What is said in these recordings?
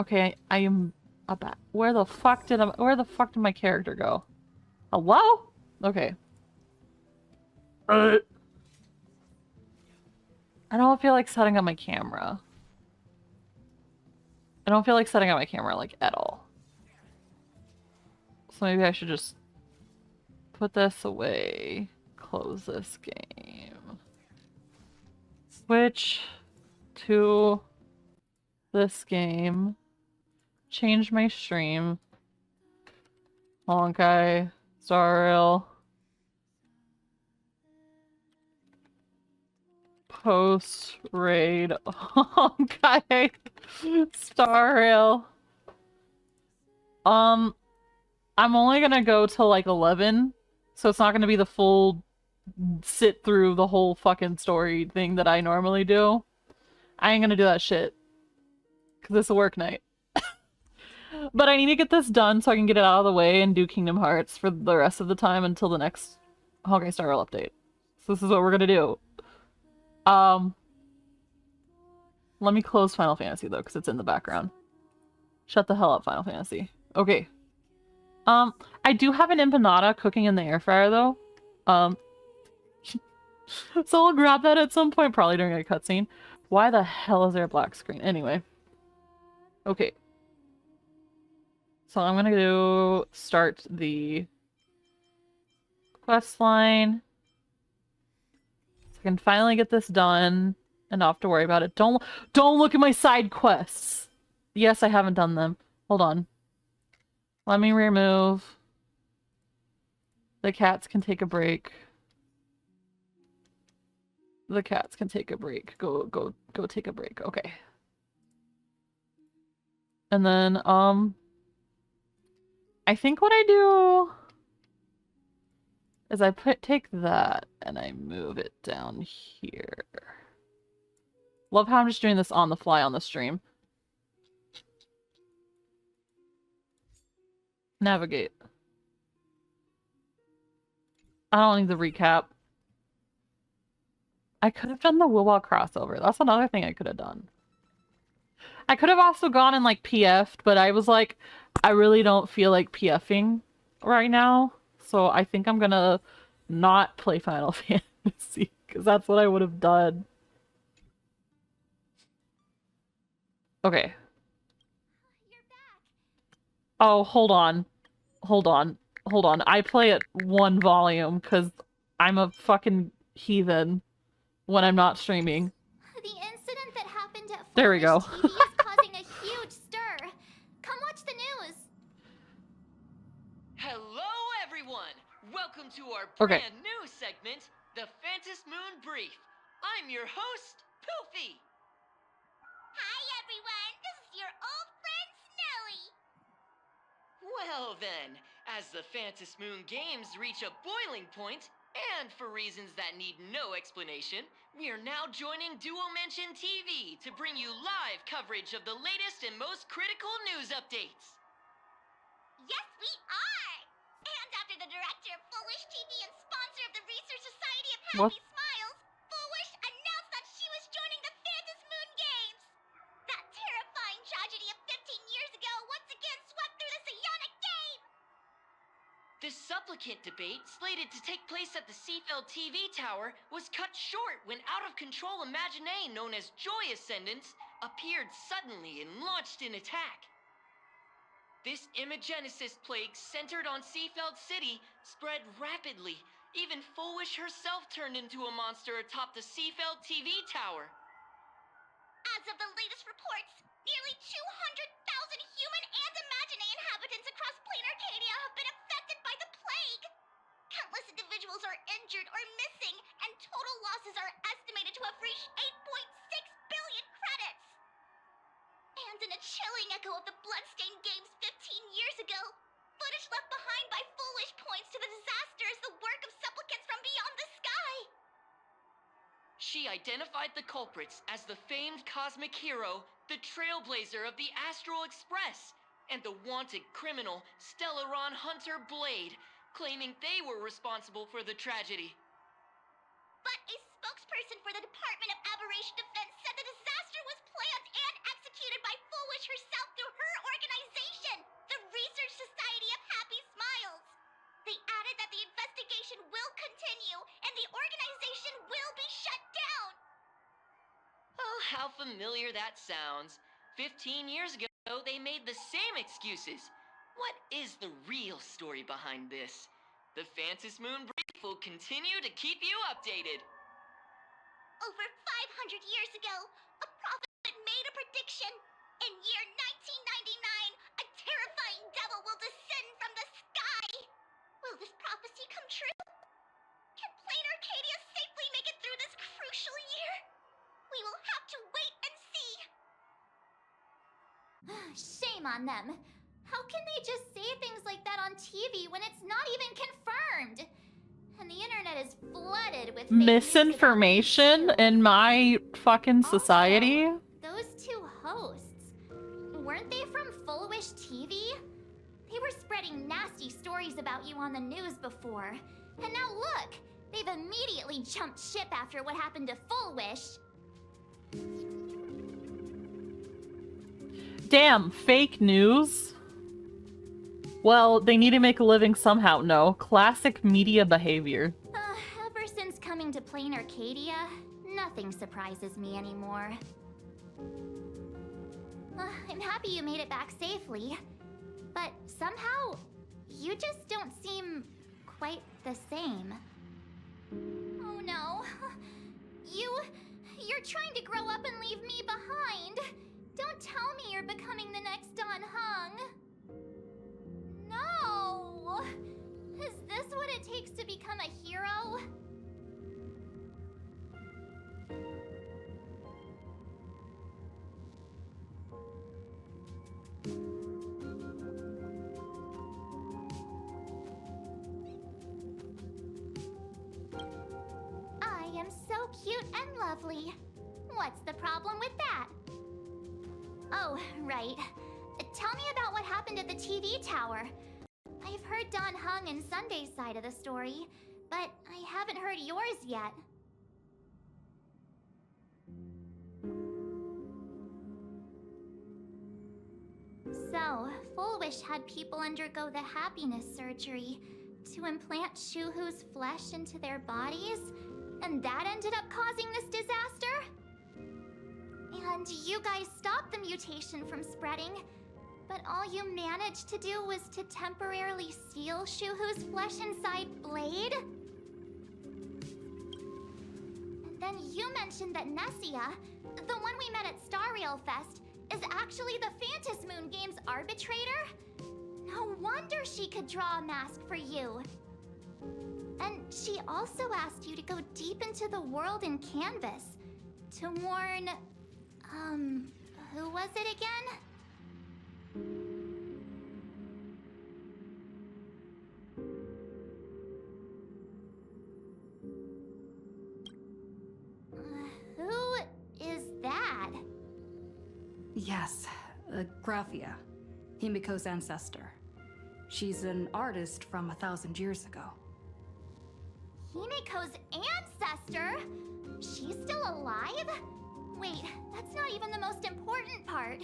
Okay, I am about. Where the fuck did my character go? Hello? Okay. I don't feel like setting up my camera. I don't feel like setting up my camera, like, at all. So maybe I should just put this away. Close this game. Switch to this game. Change my stream. Honkai. Star Rail. Post raid. Honkai. Star Rail. I'm only gonna go till like 11, so it's not gonna be the full sit through the whole fucking story thing that I normally do. I ain't gonna do that shit. Cause it's a work night. But I need to get this done so I can get it out of the way and do Kingdom Hearts for the rest of the time until the next Honkai Star Rail update. So this is what we're gonna do. Let me close Final Fantasy though, because it's in the background. Shut the hell up, Final Fantasy. Okay. I do have an empanada cooking in the air fryer though. So I'll grab that at some point, probably during a cutscene. Why the hell is there a black screen? Anyway. Okay. So I'm gonna go start the quest line. So I can finally get this done and not have to worry about it. Don't look at my side quests! Yes, I haven't done them. Hold on. Let me remove. The cats can take a break. The cats can take a break. Go take a break. Okay. And then, I think what I do is I take that and I move it down here. Love how I'm just doing this on the fly on the stream. Navigate. I don't need the recap. I could have done the Wilwa crossover. That's another thing I could have done. I could have also gone and like PF'd, but I was like, I really don't feel like PFing right now. So I think I'm gonna not play Final Fantasy, because that's what I would have done. Okay. Oh, hold on. Hold on. Hold on. I play at one volume, because I'm a fucking heathen when I'm not streaming. The incident that happened at There we go. TV is causing a huge stir. Come watch the news. Hello, everyone! Welcome to our Okay. brand new segment, the Phantom Moon Brief. I'm your host, Poofy. Hi, everyone. This is your old friend, Snowy. Well then, as the Phantom Moon games reach a boiling point, and for reasons that need no explanation, we are now joining Duo Mention TV to bring you live coverage of the latest and most critical news updates. Yes, we are. And after the director of Foolish TV and sponsor of the Research Society of Happy Smiles, Foolish announced that she was joining the Phantom Moon Games. That terrifying tragedy of 15 years ago once again swept through the psionic game. The supplicant debate, slated to take place at the Seafeld TV tower, was cut short when out-of-control Imagine known as Joy Ascendants appeared suddenly and launched an attack. This Imagenesis plague centered on Seafeld City spread rapidly. Even Foolish herself turned into a monster atop the Seafeld TV tower. As of the latest reports, nearly 200,000 human and Imagine inhabitants across plain Arcadia have been affected by the plague. Countless individuals are injured or missing, and total losses are estimated to have reached 8.6 billion credits. And in a chilling echo of the bloodstained games 15 years ago, footage left behind by Foolish points to the disaster as the work of supplicants from beyond the sky. She identified the culprits as the famed cosmic hero, the trailblazer of the Astral Express, and the wanted criminal, Stellaron Hunter Blade, claiming they were responsible for the tragedy. But a spokesperson for the Department of Aberration Defense said the disaster was planned and executed by Foolish herself through how familiar that sounds. 15 years ago, they made the same excuses. What is the real story behind this? The Phantom Moon Brief will continue to keep you updated. Over 500 years ago, a prophet made a prediction. In year 1999, a terrifying devil will descend from the sky. Will this prophecy come true? Can Plain Arcadia safely make it through this crucial year? We will have to wait and see. Shame on them. How can they just say things like that on TV when it's not even confirmed? And the internet is flooded with fake news about Misinformation these two. in my fucking society. Also, those two hosts, weren't they from Full Wish TV? They were spreading nasty stories about you on the news before. And now look, they've immediately jumped ship after what happened to Full Wish. Damn, fake news? Well, they need to make a living somehow, no. Classic media behavior. Ever since coming to Plain Arcadia, nothing surprises me anymore. I'm happy you made it back safely, but somehow, you just don't seem quite the same. Oh no. You're trying to grow up and leave me behind. Don't tell me you're becoming the next Don Hung. No! Is this what it takes to become a hero? I am so cute and lovely. What's the problem with that? Oh, right. Tell me about what happened at the TV tower. I've heard Don Hung and Sunday's side of the story, but I haven't heard yours yet. So, Full Wish had people undergo the happiness surgery to implant Shuhu's flesh into their bodies, and that ended up causing this disaster? And you guys stopped the mutation from spreading, but all you managed to do was to temporarily seal Shuhu's flesh inside Blade? And then you mentioned that Nessia, the one we met at Star Rail Fest, is actually the Phantom Moon Games arbitrator? No wonder she could draw a mask for you. And she also asked you to go deep into the world in Canvas to warn... who was it again? Who is that? Yes, Graphia, Himiko's ancestor. She's an artist from 1,000 years ago. Himiko's ancestor? She's still alive? Wait, that's not even the most important part.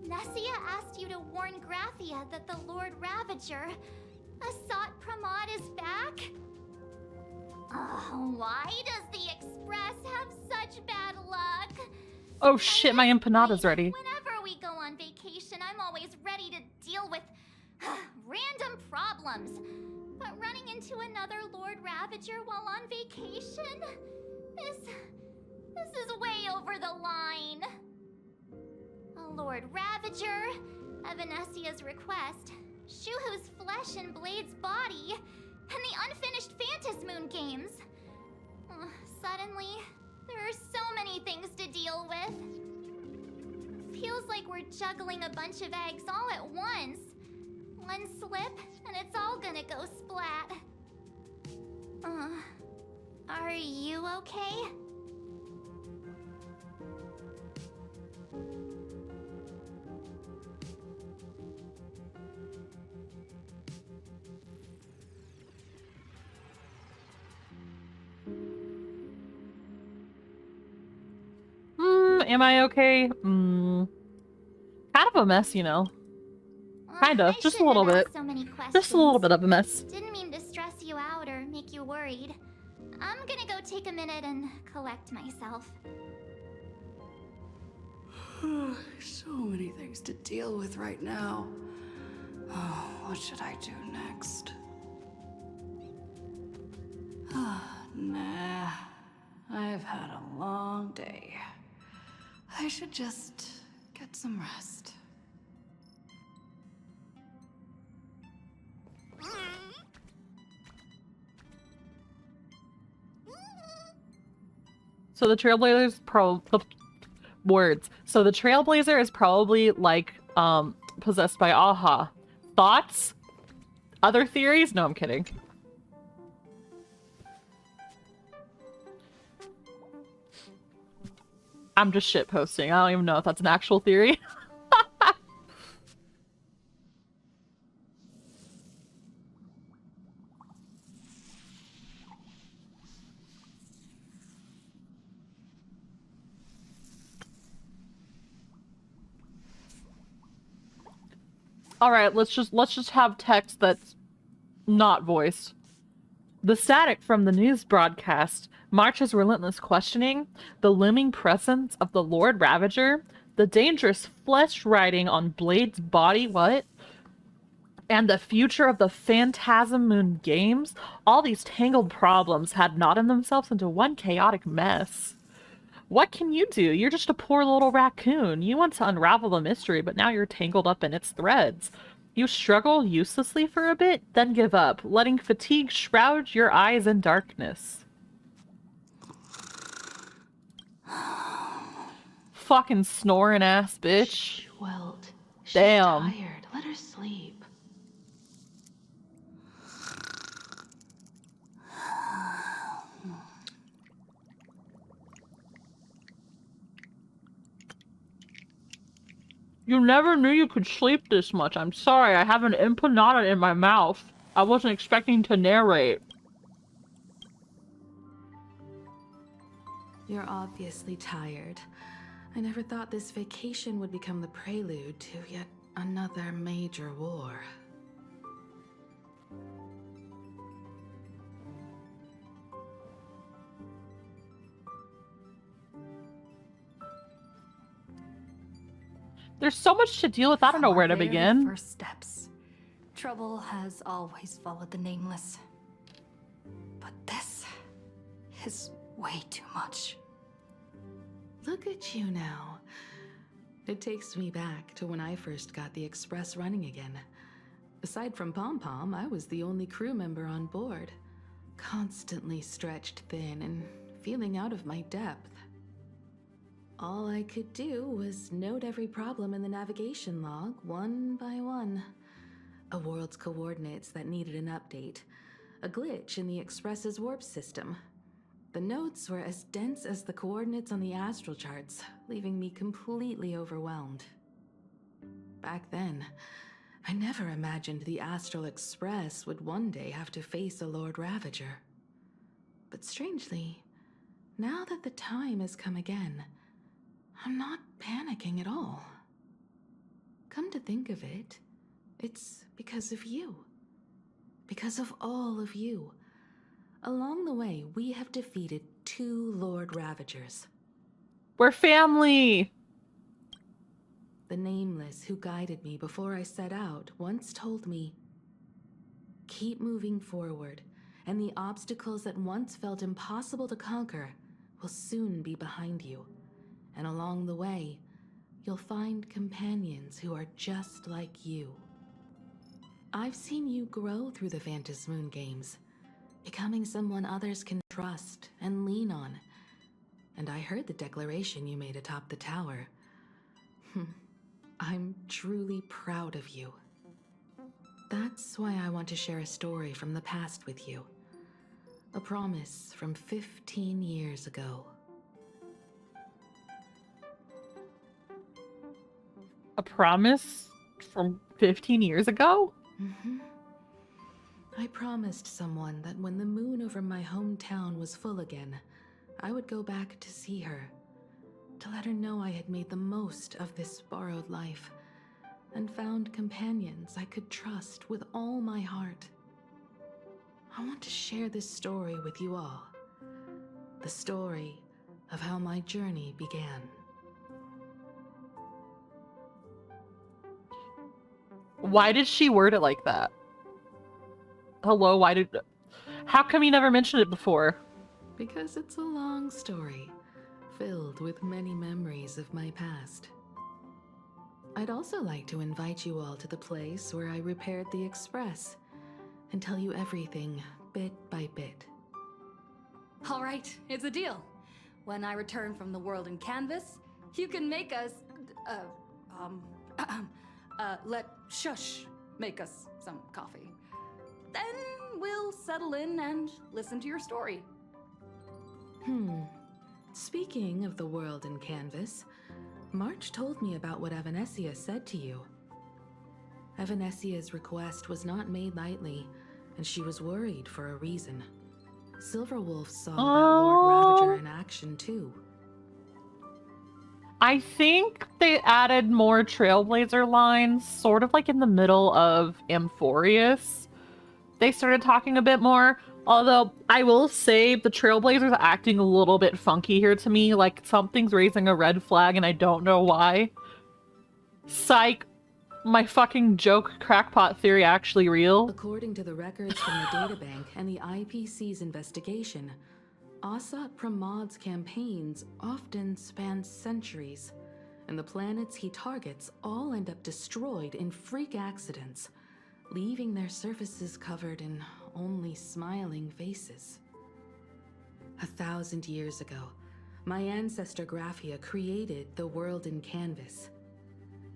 Nessia asked you to warn Graphia that the Lord Ravager, Asat Pramod, is back? Oh, why does the Express have such bad luck? Oh shit, my empanada's ready. Whenever we go on vacation, I'm always ready to deal with random problems. But running into another Lord Ravager while on vacation this is way over the line. A Lord Ravager, Evanessia's request, Shuhu's flesh and Blade's body, and the unfinished Phantom Moon Games. Suddenly, there are so many things to deal with. Feels like we're juggling a bunch of eggs all at once. One slip, and it's all gonna go splat. Are you okay? Am I okay? Kind of a mess, you know. Kind of, just a little bit. So many Just a little bit of a mess. Didn't mean to stress you out or make you worried. I'm gonna go take a minute and collect myself. So many things to deal with right now. Oh, what should I do next? Nah. I've had a long day. I should just get some rest. So the So the Trailblazer is probably like possessed by Aha. Thoughts? Other theories? No, I'm kidding. I'm just shitposting. I don't even know if that's an actual theory. All right, let's just have text that's not voiced. The static from the news broadcast, March's relentless questioning, the looming presence of the Lord Ravager, the dangerous flesh writing on Blade's body, what? And the future of the Phantasm Moon games, all these tangled problems had knotted themselves into one chaotic mess. What can you do? You're just a poor little raccoon. You want to unravel the mystery, but now you're tangled up in its threads. You struggle uselessly for a bit, then give up, letting fatigue shroud your eyes in darkness. Fucking snoring ass bitch. Shh, Welt. She's Damn. tired. Let her sleep. You never knew you could sleep this much. I'm sorry, I have an empanada in my mouth. I wasn't expecting to narrate. You're obviously tired. I never thought this vacation would become the prelude to yet another major war. There's so much to deal with, I don't know where to begin. First steps. Trouble has always followed the Nameless. But this is way too much. Look at you now. It takes me back to when I first got the Express running again. Aside from Pom Pom, I was the only crew member on board. Constantly stretched thin and feeling out of my depth. All I could do was note every problem in the navigation log, one by one. A world's coordinates that needed an update. A glitch in the Express's warp system. The notes were as dense as the coordinates on the astral charts, leaving me completely overwhelmed. Back then, I never imagined the Astral Express would one day have to face a Lord Ravager. But strangely, now that the time has come again, I'm not panicking at all. Come to think of it, it's because of you. Because of all of you. Along the way, we have defeated 2 Lord Ravagers. We're family! The Nameless who guided me before I set out once told me, keep moving forward, and the obstacles that once felt impossible to conquer will soon be behind you. And along the way, you'll find companions who are just like you. I've seen you grow through the Phantasm Moon games, becoming someone others can trust and lean on. And I heard the declaration you made atop the tower. I'm truly proud of you. That's why I want to share a story from the past with you. A promise from 15 years ago. A promise from 15 years ago? I promised someone that when the moon over my hometown was full again, I would go back to see her, to let her know I had made the most of this borrowed life, and found companions I could trust with all my heart. I want to share this story with you all. The story of how my journey began. Why did she word it like that? Hello, why did... How come you never mentioned it before? Because it's a long story, filled with many memories of my past. I'd also like to invite you all to the place where I repaired the Express and tell you everything bit by bit. All right, it's a deal. When I return from the world in canvas, you can make us, let Shush make us some coffee. Then we'll settle in and listen to your story. Speaking of the world in canvas, March told me about what Evanesia said to you. Evanesia's request was not made lightly, and she was worried for a reason. Silverwolf saw that Lord Ravager in action too. I think they added more Trailblazer lines, sort of like in the middle of Amphorius. They started talking a bit more, although I will say the Trailblazers are acting a little bit funky here to me, like something's raising a red flag and I don't know why. Psych, my fucking joke crackpot theory actually real? According to the records from the databank and the IPC's investigation, Asat Pramod's campaigns often span centuries, and the planets he targets all end up destroyed in freak accidents, leaving their surfaces covered in only smiling faces. 1,000 years ago, my ancestor Graphia created the world in canvas.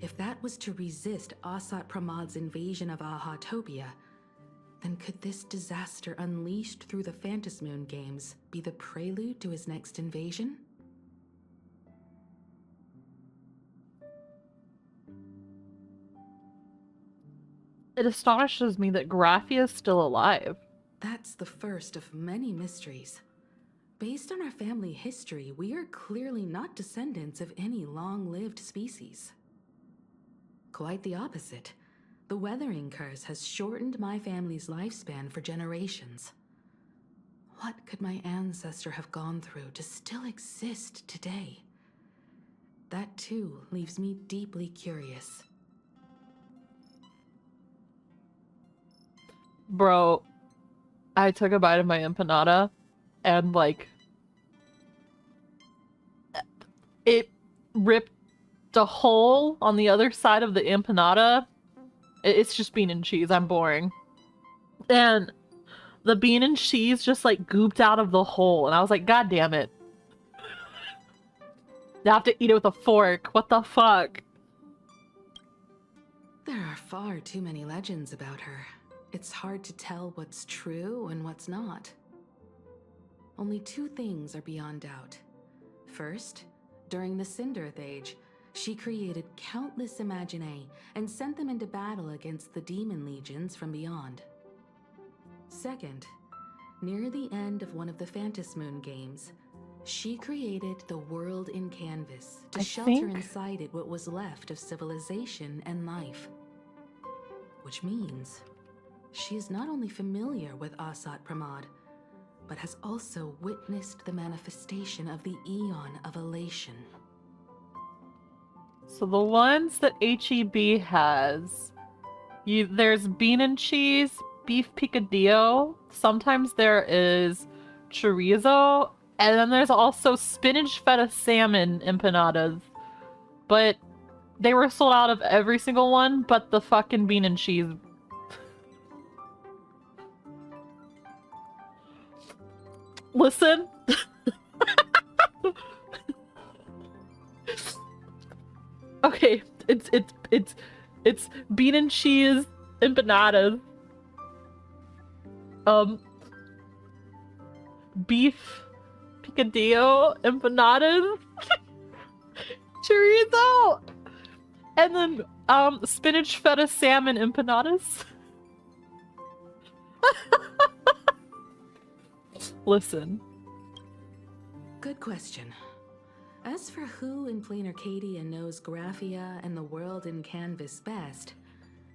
If that was to resist Asat Pramod's invasion of Ahatopia, then could this disaster unleashed through the Phantasmoon games be the prelude to his next invasion? It astonishes me that Graphia is still alive. That's the first of many mysteries. Based on our family history, we are clearly not descendants of any long-lived species. Quite the opposite. The weathering curse has shortened my family's lifespan for generations. What could my ancestor have gone through to still exist today? That too leaves me deeply curious. Bro, I took a bite of my empanada and like it ripped a hole on the other side of the empanada. It's just bean and cheese. I'm boring. And the bean and cheese just like gooped out of the hole. And I was like, God damn it. I have to eat it with a fork. What the fuck? There are far too many legends about her. It's hard to tell what's true and what's not. Only two things are beyond doubt. First, during the Cinderth Age, she created countless Imaginae and sent them into battle against the demon legions from beyond. Second, near the end of one of the Phantasmoon games, she created the world in canvas to shelter inside it what was left of civilization and life. Which means she is not only familiar with Asat Pramod, but has also witnessed the manifestation of the Eon of Elation. So the ones that HEB has, there's bean and cheese, beef picadillo, sometimes there is chorizo, and then there's also spinach feta salmon empanadas. But they were sold out of every single one, but the fucking bean and cheese. Listen. Okay, it's bean and cheese empanadas. Beef picadillo empanadas. Chorizo. And then spinach feta salmon empanadas. Listen. Good question. As for who in Plain Arcadia knows Graphia and the world in canvas best,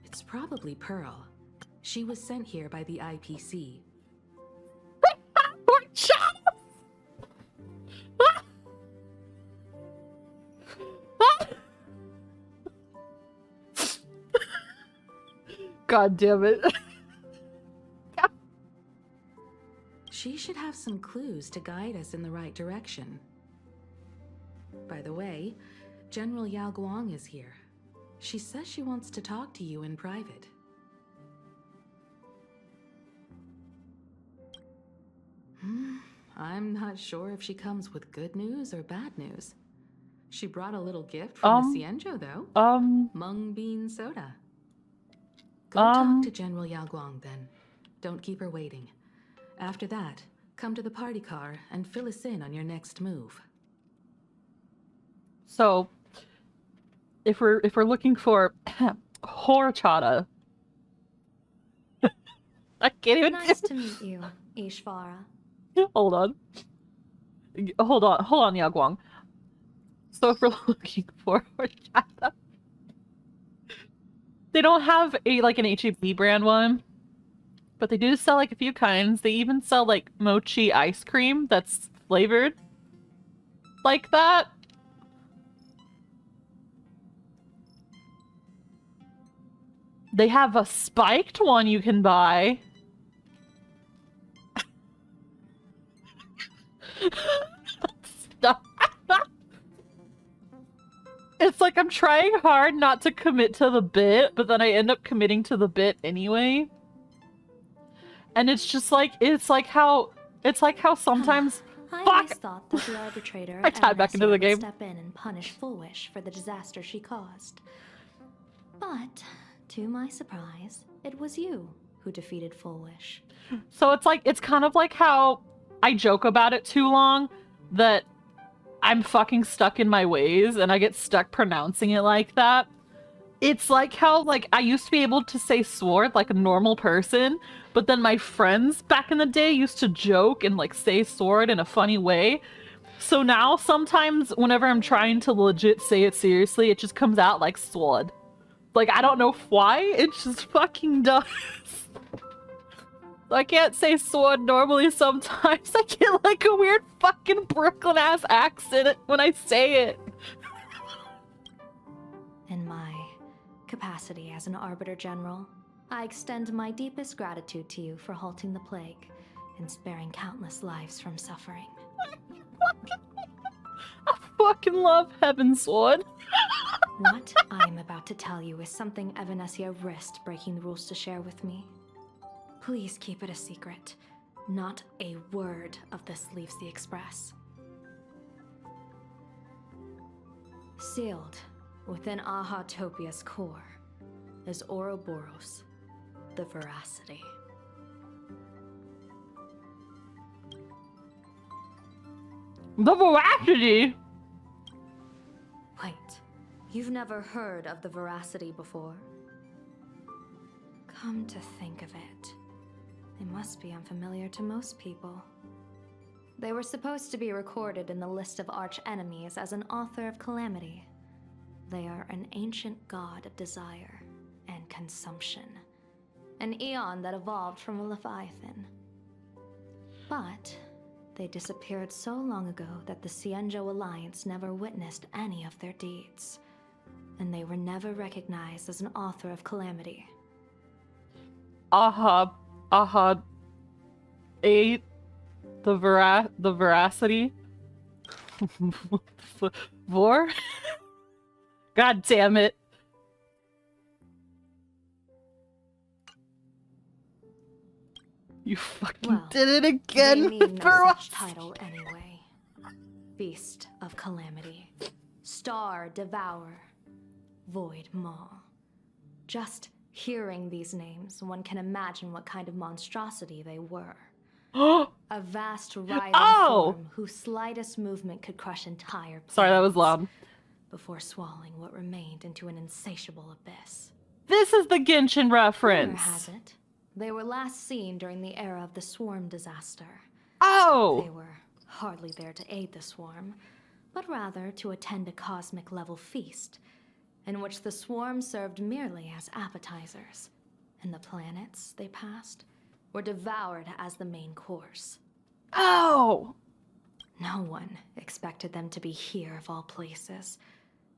it's probably Pearl. She was sent here by the IPC. God damn it. She should have some clues to guide us in the right direction. By the way, General Yao Guang is here. She says she wants to talk to you in private. I'm not sure if she comes with good news or bad news. She brought a little gift from the Xianzhou, though. Mung bean soda. Go talk to General Yao Guang, then. Don't keep her waiting. After that, come to the party car and fill us in on your next move. So, if we're looking for horchata, I can't even. Nice to meet you, Ishvara. Hold on, Yao Guang. So if we're looking for horchata, they don't have an HEB brand one, but they do sell like a few kinds. They even sell like mochi ice cream that's flavored like that. They have a spiked one you can buy. Stop. It's like I'm trying hard not to commit to the bit, but then I end up committing to the bit anyway. And it's just like it's like how sometimes I fuck. always thought that the arbitrator I tied back into the would game. step in and punish Foolish for the disaster she caused. But to my surprise, it was you who defeated Foolish. So it's kind of like how I joke about it too long that I'm fucking stuck in my ways and I get stuck pronouncing it like that. It's like how I used to be able to say sword like a normal person, but then my friends back in the day used to joke and say sword in a funny way. So now sometimes whenever I'm trying to legit say it seriously, it just comes out like sword. I don't know why, it just fucking does. I can't say sword normally sometimes. I get a weird fucking Brooklyn ass accent when I say it. In my capacity as an Arbiter General, I extend my deepest gratitude to you for halting the plague and sparing countless lives from suffering. I fucking love Heaven Sword. What I'm about to tell you is something Evanessia risked breaking the rules to share with me. Please keep it a secret. Not a word of this leaves the Express. Sealed within Ahatopia's core is Ouroboros, the Veracity. The Veracity? Wait, you've never heard of the Veracity before? Come to think of it, they must be unfamiliar to most people. They were supposed to be recorded in the list of arch-enemies as an author of calamity. They are an ancient god of desire and consumption. An eon that evolved from a leviathan. But they disappeared so long ago that the Xianzhou Alliance never witnessed any of their deeds. And they were never recognized as an author of calamity. The Veracity? Vor? God damn it. You fucking did it again. They mean no such title anyway. Beast of Calamity. Star Devourer. Void Maw. Just hearing these names, one can imagine what kind of monstrosity they were. A vast writhing form whose slightest movement could crush entire planets. Sorry, that was loud. Before swallowing what remained into an insatiable abyss. This is the Genshin reference. Rumor has it, they were last seen during the era of the Swarm disaster. They were hardly there to aid the Swarm, but rather to attend a cosmic-level feast, in which the Swarm served merely as appetizers, and the planets they passed were devoured as the main course. No one expected them to be here of all places,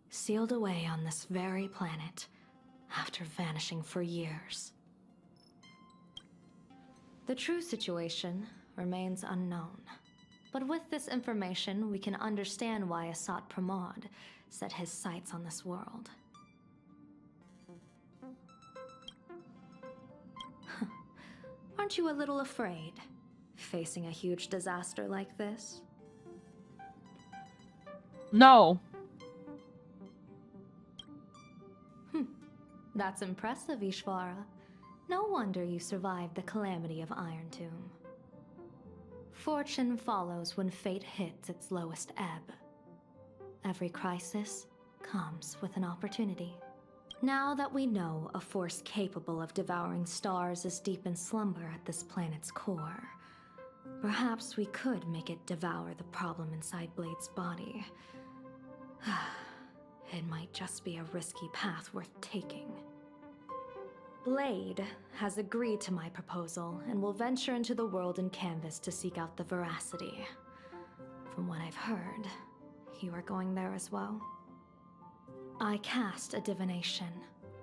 sealed away on this very planet, after vanishing for years. The true situation remains unknown. But with this information, we can understand why Asat Pramod set his sights on this world. Aren't you a little afraid, facing a huge disaster like this? No. That's impressive, Ishvara. No wonder you survived the calamity of Iron Tomb. Fortune follows when fate hits its lowest ebb. Every crisis comes with an opportunity. Now that we know a force capable of devouring stars is deep in slumber at this planet's core, perhaps we could make it devour the problem inside Blade's body. It might just be a risky path worth taking. Blade has agreed to my proposal and will venture into the world in canvas to seek out the veracity. From what I've heard, you are going there as well. I cast a divination,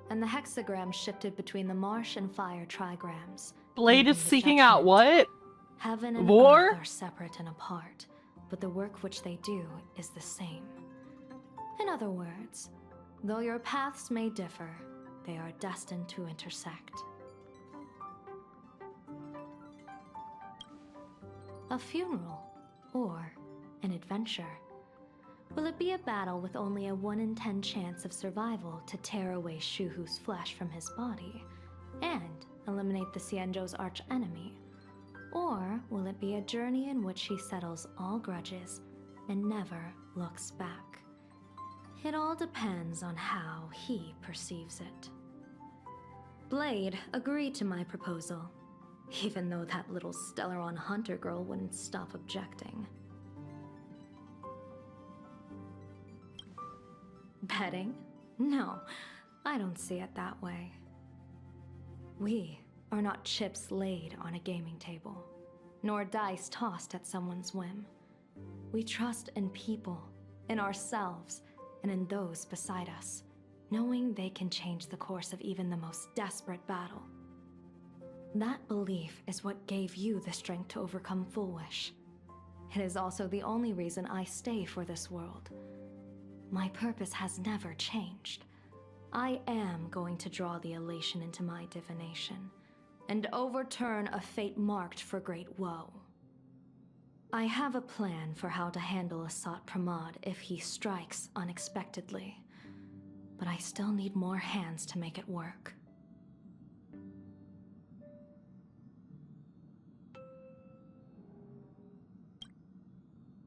and the hexagram shifted between the marsh and fire trigrams. Blade is making the seeking out judgment. what? Heaven and War? earth are separate and apart, but the work which they do is the same. In other words, though your paths may differ, they are destined to intersect. A funeral, or an adventure. Will it be a battle with only a 1 in 10 chance of survival to tear away Shuhu's flesh from his body and eliminate the Xianzhou's arch-enemy? Or will it be a journey in which he settles all grudges and never looks back? It all depends on how he perceives it. Blade agreed to my proposal, even though that little Stellaron hunter girl wouldn't stop objecting. Betting? No, I don't see it that way. We are not chips laid on a gaming table, nor dice tossed at someone's whim. We trust in people, in ourselves, and in those beside us, knowing they can change the course of even the most desperate battle. That belief is what gave you the strength to overcome Fullwish. It is also the only reason I stay for this world. My purpose has never changed. I am going to draw the elation into my divination, and overturn a fate marked for great woe. I have a plan for how to handle Asat Pramod if he strikes unexpectedly, but I still need more hands to make it work.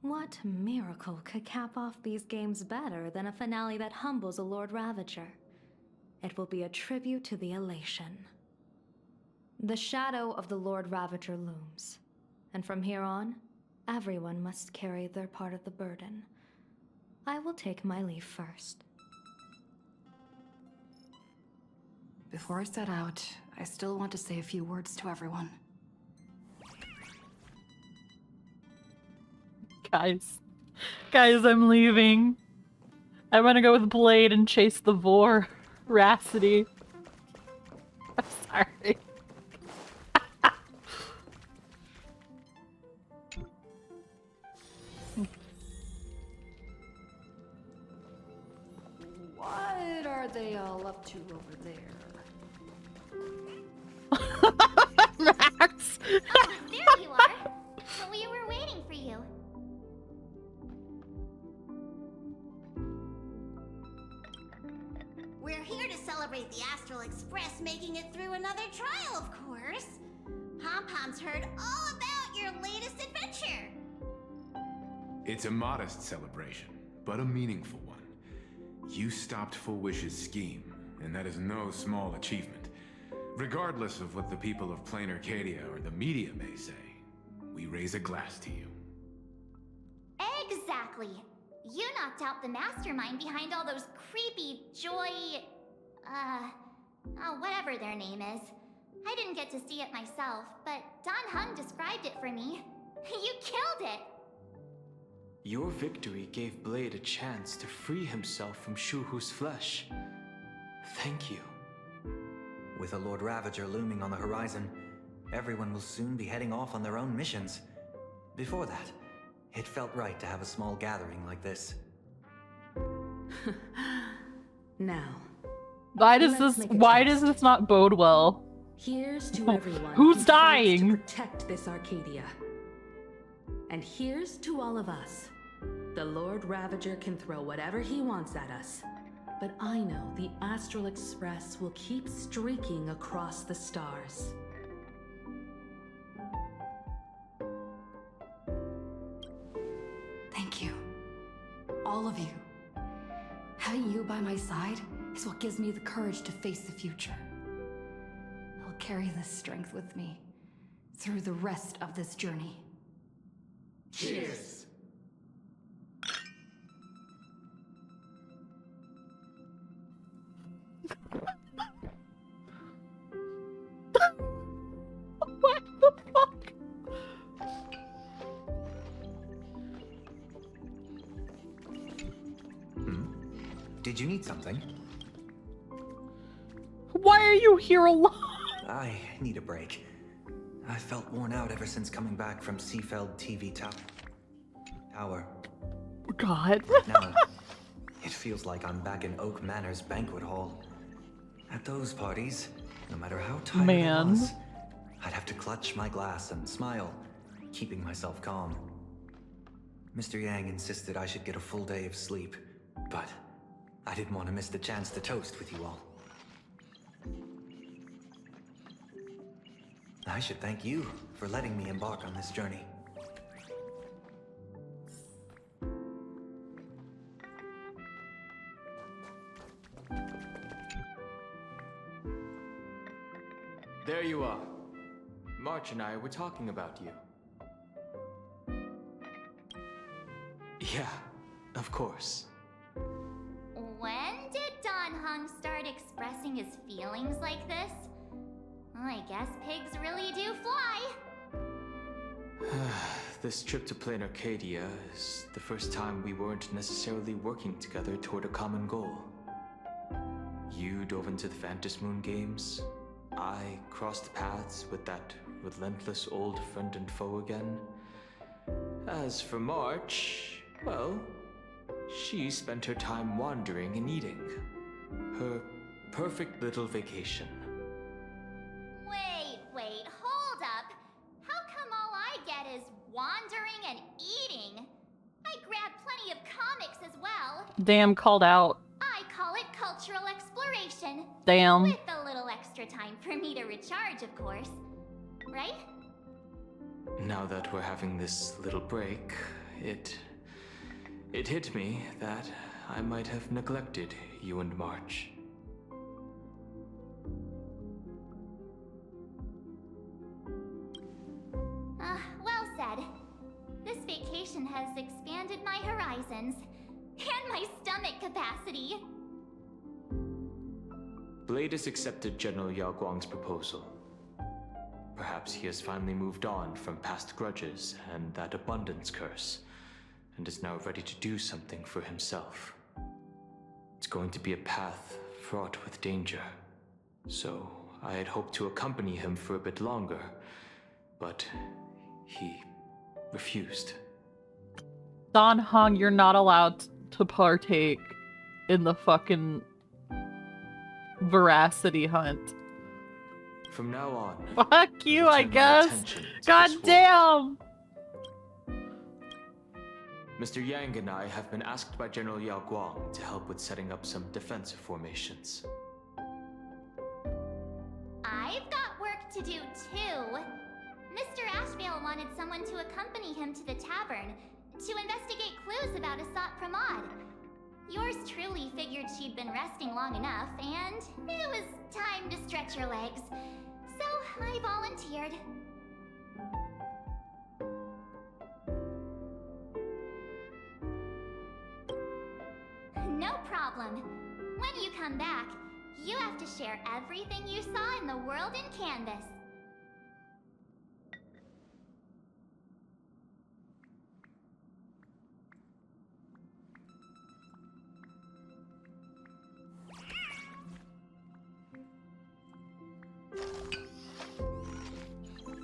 What miracle could cap off these games better than a finale that humbles a Lord Ravager? It will be a tribute to the elation. The shadow of the Lord Ravager looms, and from here on, everyone must carry their part of the burden. I will take my leave first. Before I set out, I still want to say a few words to everyone. Guys, I'm leaving. I'm gonna go with Blade and chase the voracity. I'm sorry. What are they all up to over there? Max! Oh, there you are! We were waiting for you. We're here to celebrate the Astral Express making it through another trial, of course. Pom-Pom's heard all about your latest adventure. It's a modest celebration, but a meaningful one. You stopped Fullwish's scheme, and that is no small achievement. Regardless of what the people of Plain Arcadia or the media may say, we raise a glass to you. Exactly. You knocked out the mastermind behind all those creepy whatever their name is. I didn't get to see it myself, but Don Hung described it for me. You killed it! Your victory gave Blade a chance to free himself from Shuhu's flesh. Thank you. With a Lord Ravager looming on the horizon, Everyone will soon be heading off on their own missions. Before that, it felt right to have a small gathering like this. Now, Why does let's this make a why does toast. this not bode well? Here's to Oh, everyone who's who dying? fights to protect this Arcadia. And here's to all of us. The Lord Ravager can throw whatever he wants at us. But I know the Astral Express will keep streaking across the stars. Thank you. All of you. Having you by my side is what gives me the courage to face the future. I'll carry this strength with me through the rest of this journey. Cheers! What the fuck? Did you need something? Why are you here alone? I need a break. I felt worn out ever since coming back from Seafeld TV Tower. God. Now, it feels like I'm back in Oak Manor's banquet hall. At those parties, no matter how tired I Man. was, I'd have to clutch my glass and smile, keeping myself calm. Mr. Yang insisted I should get a full day of sleep, but I didn't want to miss the chance to toast with you all. I should thank you for letting me embark on this journey. There you are. March and I were talking about you. Yeah, of course. When did Don Hung start expressing his feelings like this? I guess pigs really do fly. This trip to Plain Arcadia is the first time we weren't necessarily working together toward a common goal. You dove into the Phantom Moon games. I crossed paths with that relentless old friend and foe again. As for March, well, she spent her time wandering and eating. Her perfect little vacation. Wait, hold up. How come all I get is wandering and eating? I grabbed plenty of comics as well. Damn, called out. I call it cultural exploration. Damn. With a little extra time for me to recharge, of course. Right? Now that we're having this little break, it hit me that I might have neglected you and March. Well said. This vacation has expanded my horizons and my stomach capacity. Blade has accepted General Yao Guang's proposal. Perhaps he has finally moved on from past grudges and that abundance curse, and is now ready to do something for himself. It's going to be a path fraught with danger, so I had hoped to accompany him for a bit longer, but he refused. Don Hung, you're not allowed to partake in the fucking veracity hunt. From now on, Fuck you, I turn my guess. attention to God this war. damn. Mr. Yang and I have been asked by General Yao Guang to help with setting up some defensive formations. I've got work to do too. Mr. Ashvale wanted someone to accompany him to the tavern to investigate clues about Asat Pramod. Yours truly figured she'd been resting long enough, and it was time to stretch her legs. So I volunteered. No problem. When you come back, you have to share everything you saw in the world in Canvas.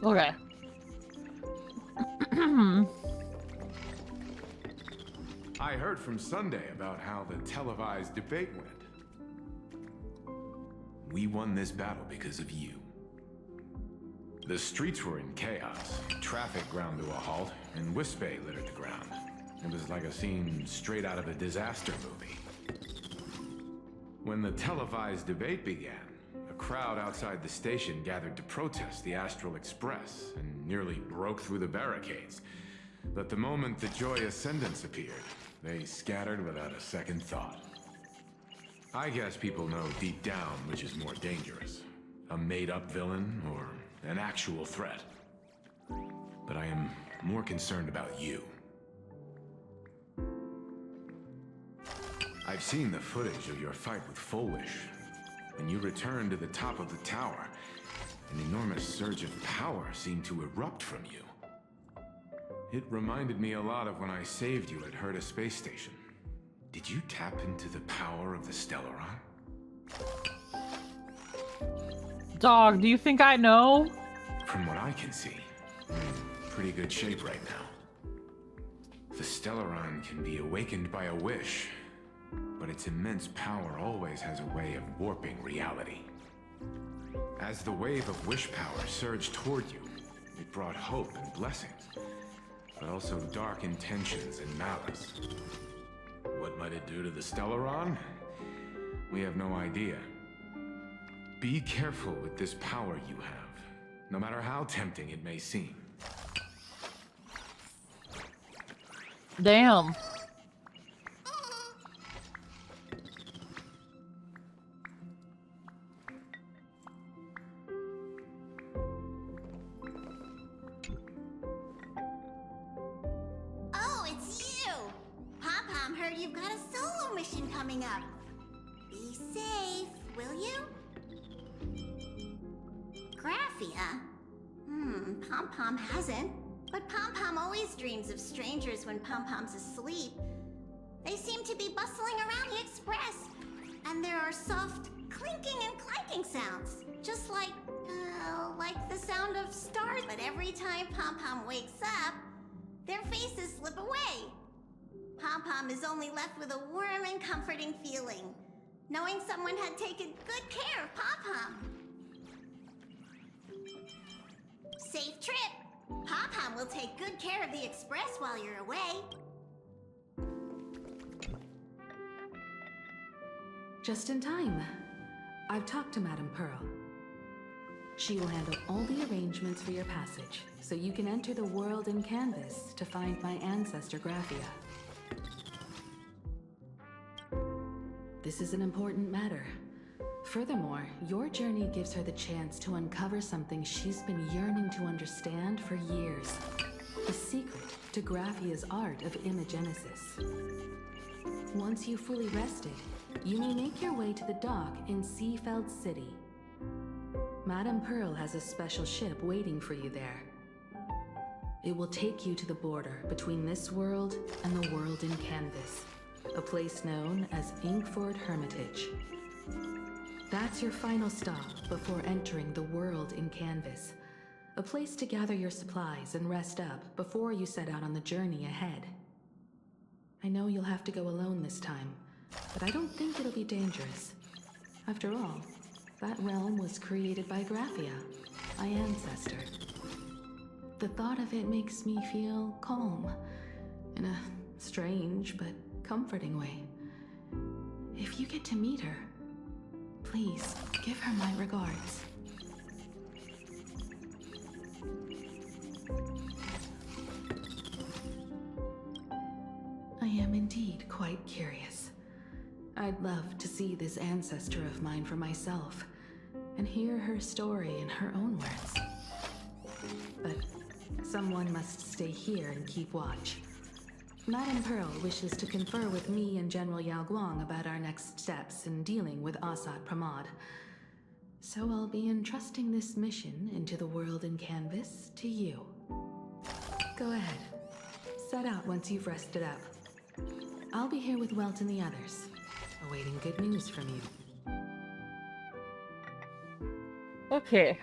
Okay. I heard from Sunday about how the televised debate went. We won this battle because of you. The streets were in chaos, traffic ground to a halt, and Wispay littered the ground. It was like a scene straight out of a disaster movie. When the televised debate began, a crowd outside the station gathered to protest the Astral Express and nearly broke through the barricades. But the moment the Joy Ascendants appeared, they scattered without a second thought. I guess people know deep down which is more dangerous, a made-up villain or an actual threat. But I am more concerned about you. I've seen the footage of your fight with Fullwish. When you returned to the top of the tower, an enormous surge of power seemed to erupt from you. It reminded me a lot of when I saved you at Herta Space Station. Did you tap into the power of the Stellaron? Dog, do you think I know? From what I can see, you're in pretty good shape right now. The Stellaron can be awakened by a wish, but its immense power always has a way of warping reality. As the wave of wish power surged toward you, it brought hope and blessings, but also dark intentions and malice. What might it do to the Stellaron? We have no idea. Be careful with this power you have, no matter how tempting it may seem. Damn. Oh, it's you! Pom-Pom heard you've got a solo mission coming up. Be safe, will you? Graphia? Pom-Pom hasn't. But Pom-Pom always dreams of strangers when Pom-Pom's asleep. They seem to be bustling around the Express. And there are soft clinking and clanking sounds. Just like the sound of stars. But every time Pom-Pom wakes up, their faces slip away. Pom-Pom is only left with a warm and comforting feeling, knowing someone had taken good care of Pom-Pom. Safe trip! Pom-Pom will take good care of the Express while you're away. Just in time. I've talked to Madame Pearl. She will handle all the arrangements for your passage, so you can enter the world in Canvas to find my ancestor Graphia. This is an important matter. Furthermore, your journey gives her the chance to uncover something she's been yearning to understand for years. The secret to Graphia's art of imagenesis. Once you've fully rested, you may make your way to the dock in Seafeld City. Madame Pearl has a special ship waiting for you there. It will take you to the border between this world and the world in Canvas, a place known as Inkford Hermitage. That's your final stop before entering the world in Canvas, a place to gather your supplies and rest up before you set out on the journey ahead. I know you'll have to go alone this time, but I don't think it'll be dangerous. After all, that realm was created by Graphia, my ancestor. The thought of it makes me feel calm, in a strange but comforting way. If you get to meet her, please give her my regards. I am indeed quite curious. I'd love to see this ancestor of mine for myself, and hear her story in her own words. But someone must stay here and keep watch. Madame Pearl wishes to confer with me and General Yao Guang about our next steps in dealing with Asat Pramod. So I'll be entrusting this mission into the world in Canvas to you. Go ahead. Set out once you've rested up. I'll be here with Welt and the others, awaiting good news from you. Okay.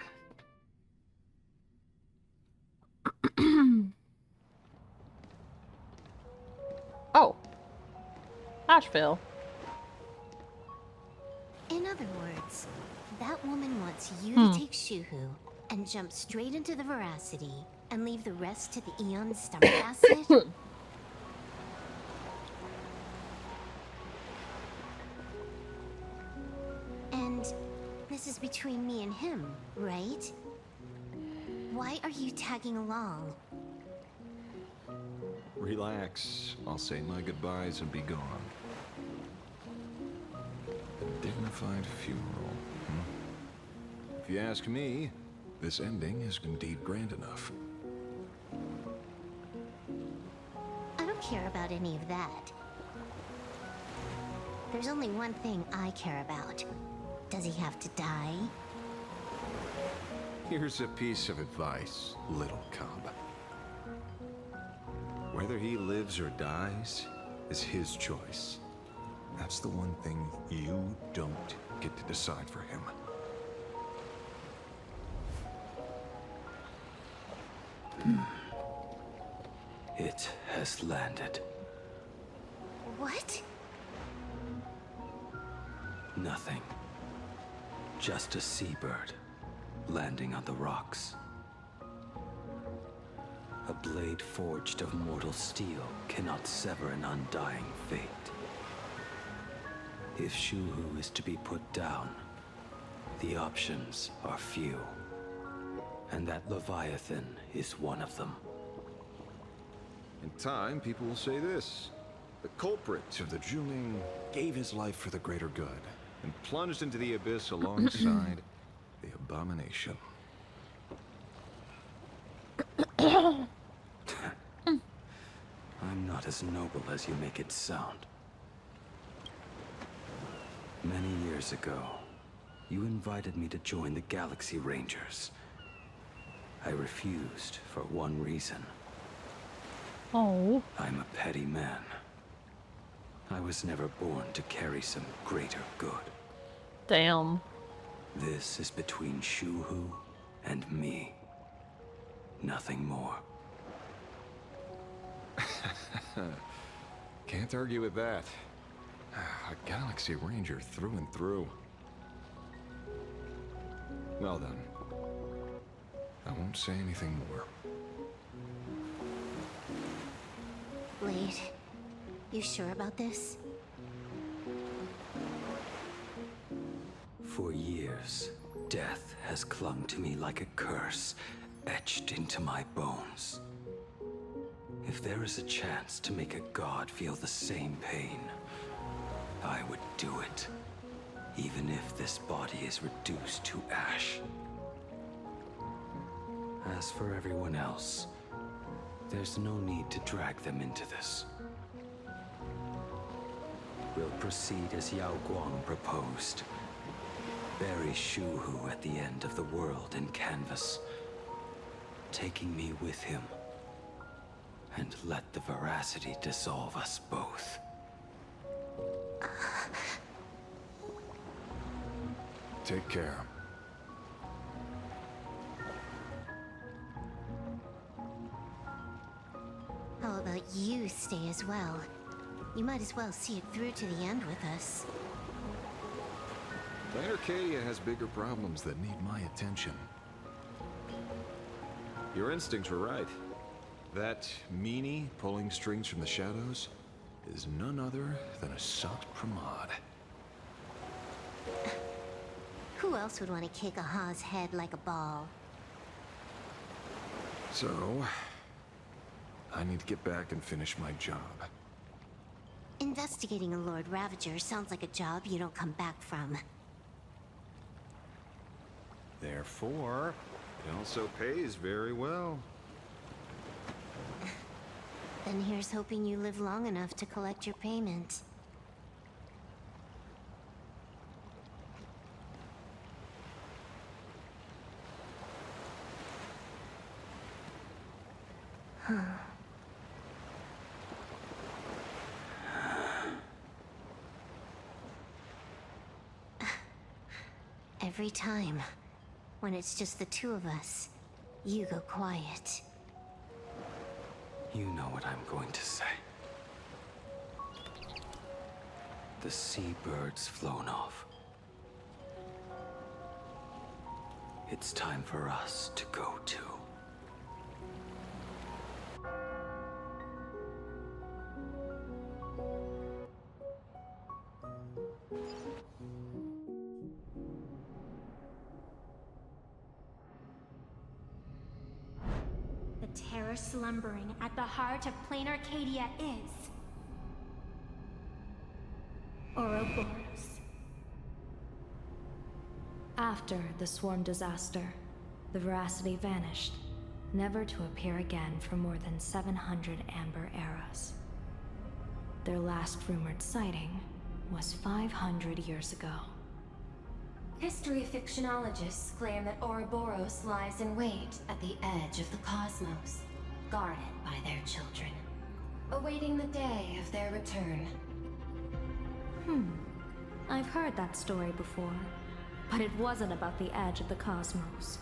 Oh. Asheville. In other words, that woman wants you to take Shuhu and jump straight into the Veracity and leave the rest to the Eon stomach acid? And this is between me and him, right? Why are you tagging along? Relax. I'll say my goodbyes and be gone. A dignified funeral. If you ask me, this ending is indeed grand enough. I don't care about any of that. There's only one thing I care about. Does he have to die? Here's a piece of advice, little cub. Whether he lives or dies is his choice. That's the one thing you don't get to decide for him. It has landed. What? Nothing. Just a seabird landing on the rocks. A blade forged of mortal steel cannot sever an undying fate. If Shuhu is to be put down, the options are few. And that Leviathan is one of them. In time, people will say this. The culprit of the Juning gave his life for the greater good and plunged into the abyss alongside the abomination. I'm not as noble as you make it sound. Many years ago, you invited me to join the Galaxy Rangers. I refused for one reason. Oh. I'm a petty man. I was never born to carry some greater good. Damn. This is between Shuhu and me. Nothing more. Can't argue with that. A Galaxy Ranger through and through. Well then. I won't say anything more. Blade, you sure about this? For years, death has clung to me like a curse, etched into my bones. If there is a chance to make a god feel the same pain, I would do it, even if this body is reduced to ash. As for everyone else, there's no need to drag them into this. We'll proceed as Yao Guang proposed. Bury Shuhu at the end of the world in canvas, taking me with him, and let the Veracity dissolve us both. Take care. How about you stay as well? You might as well see it through to the end with us. Planet Arcadia has bigger problems that need my attention. Your instincts were right. That meanie pulling strings from the shadows is none other than a Sat Pramod. Who else would want to kick a Ha's head like a ball? So, I need to get back and finish my job. Investigating a Lord Ravager sounds like a job you don't come back from. Therefore, it also pays very well. Then here's hoping you live long enough to collect your payment. Every time, when it's just the two of us, you go quiet. You know what I'm going to say. The seabirds flown off. It's time for us to go too. The terror slumbering at the heart of Plain Arcadia is Ouroboros. After the swarm disaster, the Veracity vanished, never to appear again for more than 700 Amber eras. Their last rumored sighting was 500 years ago. History fictionologists claim that Ouroboros lies in wait at the edge of the cosmos, guarded by their children, awaiting the day of their return. I've heard that story before, but it wasn't about the edge of the cosmos.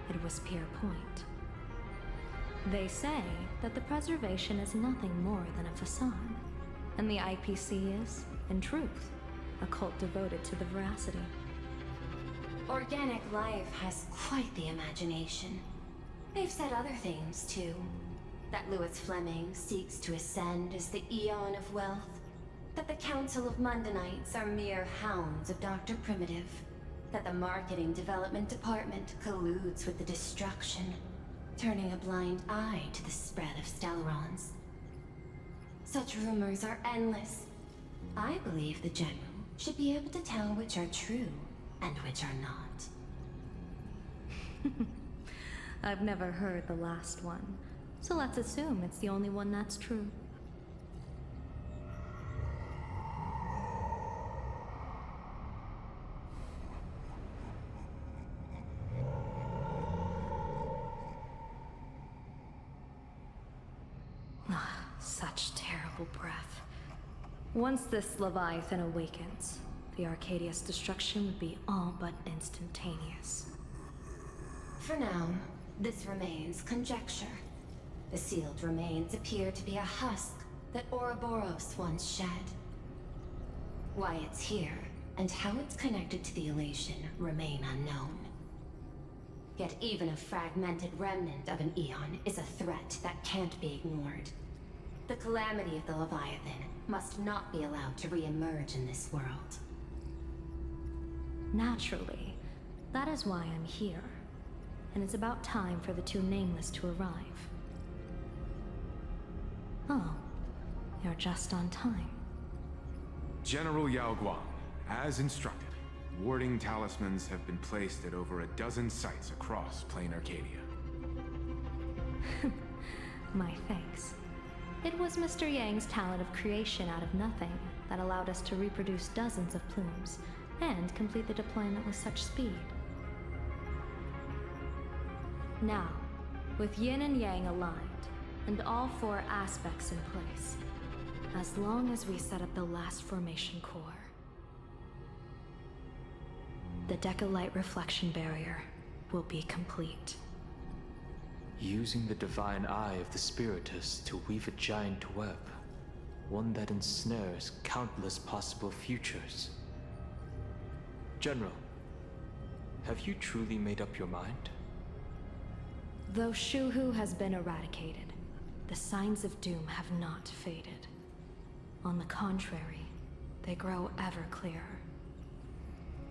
It was Pier Point. They say that the preservation is nothing more than a facade, and the IPC is, in truth, a cult devoted to the Veracity. Organic life has quite the imagination. They've said other things, too. That Louis Fleming seeks to ascend as the Eon of Wealth. That the Council of Mundanites are mere hounds of Dr. Primitive. That the Marketing Development Department colludes with the destruction, turning a blind eye to the spread of Stelerons. Such rumors are endless. I believe the General should be able to tell which are true and which are not. I've never heard the last one, so let's assume it's the only one that's true. Such terrible breath. Once this Leviathan awakens, the Arcadia's destruction would be all but instantaneous. For now, this remains conjecture. The sealed remains appear to be a husk that Ouroboros once shed. Why it's here, and how it's connected to the elation, remain unknown. Yet even a fragmented remnant of an Eon is a threat that can't be ignored. The calamity of the Leviathan must not be allowed to re-emerge in this world. Naturally, that is why I'm here. And it's about time for the two Nameless to arrive. Oh, you're just on time. General Yao Guang, as instructed, warding talismans have been placed at over a dozen sites across Plain Arcadia. My thanks. It was Mr. Yang's talent of creation out of nothing that allowed us to reproduce dozens of plumes and complete the deployment with such speed. Now, with Yin and Yang aligned, and all four aspects in place, as long as we set up the last formation core, the Decalite reflection barrier will be complete. Using the divine eye of the Spiritus to weave a giant web, one that ensnares countless possible futures. General, have you truly made up your mind? Though Shuhu has been eradicated, the signs of doom have not faded. On the contrary, they grow ever clearer.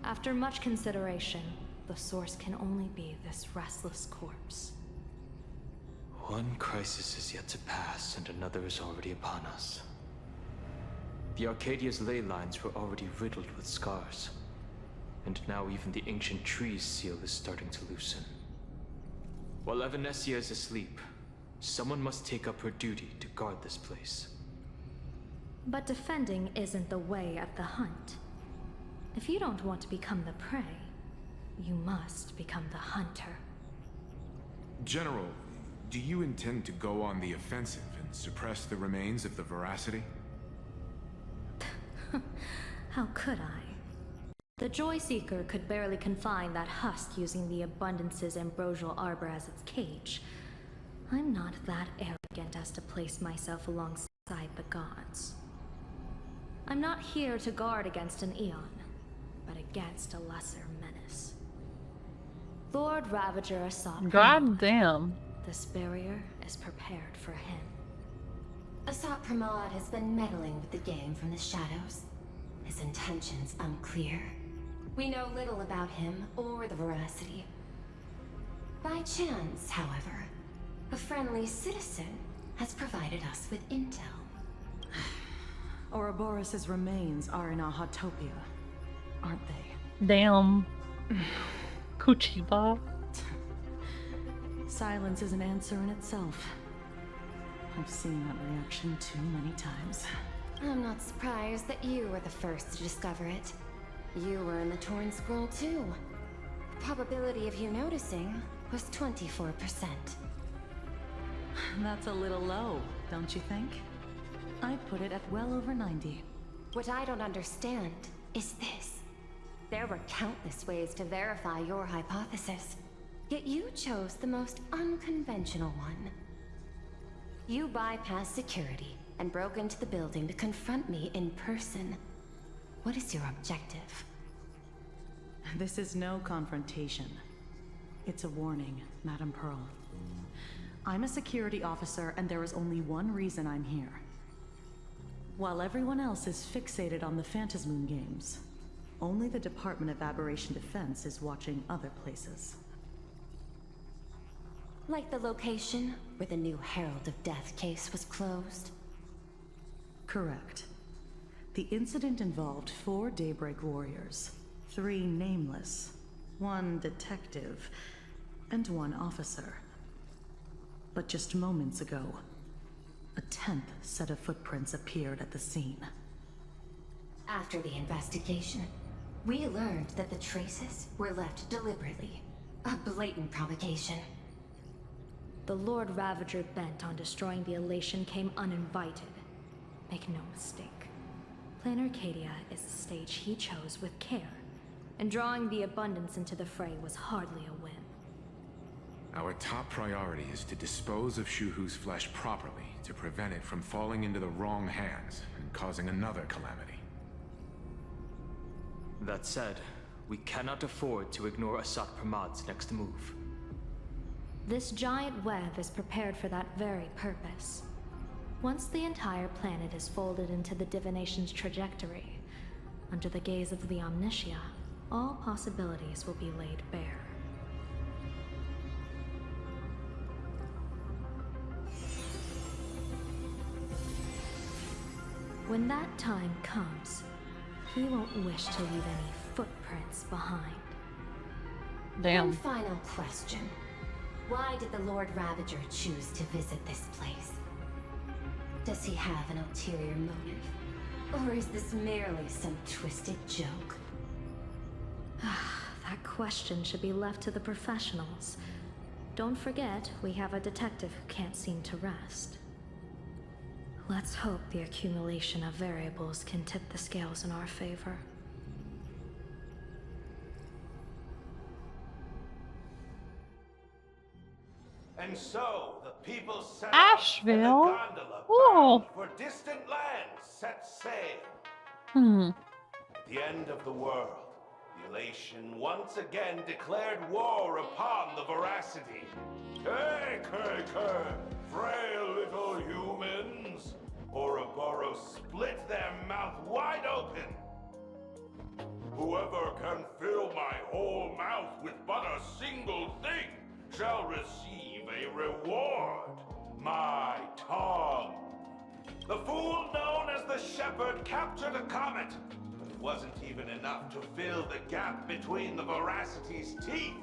After much consideration, the source can only be this restless corpse. One crisis is yet to pass, and another is already upon us. The Arcadia's ley lines were already riddled with scars, and now even the ancient tree's seal is starting to loosen. While Evanesia is asleep, someone must take up her duty to guard this place. But defending isn't the way of the hunt. If you don't want to become the prey, you must become the hunter. General, do you intend to go on the offensive and suppress the remains of the Veracity? How could I? The Joy Seeker could barely confine that husk using the Abundance's ambrosial arbor as its cage. I'm not that arrogant as to place myself alongside the gods. I'm not here to guard against an Eon, but against a lesser menace. Lord Ravager Assad. God damn. This barrier is prepared for him. Asat Pramod has been meddling with the game from the shadows. His intentions unclear. We know little about him or the Veracity. By chance, however, a friendly citizen has provided us with intel. Ouroboros' remains are in Ahatopia, aren't they? Damn. Kuchiba. Silence is an answer in itself. I've seen that reaction too many times. I'm not surprised that you were the first to discover it. You were in the Torn Scroll too. The probability of you noticing was 24%. That's a little low, don't you think? I put it at well over 90. What I don't understand is this. There were countless ways to verify your hypothesis, yet you chose the most unconventional one. You bypassed security and broke into the building to confront me in person. What is your objective? This is no confrontation. It's a warning, Madam Pearl. I'm a security officer, and there is only one reason I'm here. While everyone else is fixated on the Phantasmoon games, only the Department of Aberration Defense is watching other places. Like the location where the new Herald of Death case was closed? Correct. The incident involved 4 Daybreak Warriors, 3 nameless, 1 detective, and 1 officer. But just moments ago, a 10th set of footprints appeared at the scene. After the investigation, we learned that the traces were left deliberately. A blatant provocation. The Lord Ravager bent on destroying the Elation came uninvited. Make no mistake. Plan Arcadia is a stage he chose with care, and drawing the Abundance into the fray was hardly a win. Our top priority is to dispose of Shuhu's flesh properly to prevent it from falling into the wrong hands and causing another calamity. That said, we cannot afford to ignore Asat Pramod's next move. This giant web is prepared for that very purpose. Once the entire planet is folded into the divination's trajectory, under the gaze of the Omnitia, all possibilities will be laid bare. When that time comes, he won't wish to leave any footprints behind. Damn. One final question. Why did the Lord Ravager choose to visit this place? Does he have an ulterior motive? Or is this merely some twisted joke? That question should be left to the professionals. Don't forget, we have a detective who can't seem to rest. Let's hope the accumulation of variables can tip the scales in our favor. And so, the people set Asheville? out, and the gondola Ooh. bound for distant lands set sail. At the end of the world, the Elation once again declared war upon the Veracity. Hey, frail little humans! Ouroboros split their mouth wide open. Whoever can fill my whole mouth with but a single thing shall receive a reward. My tongue. The fool known as the Shepherd captured a comet, but it wasn't even enough to fill the gap between the Veracity's teeth.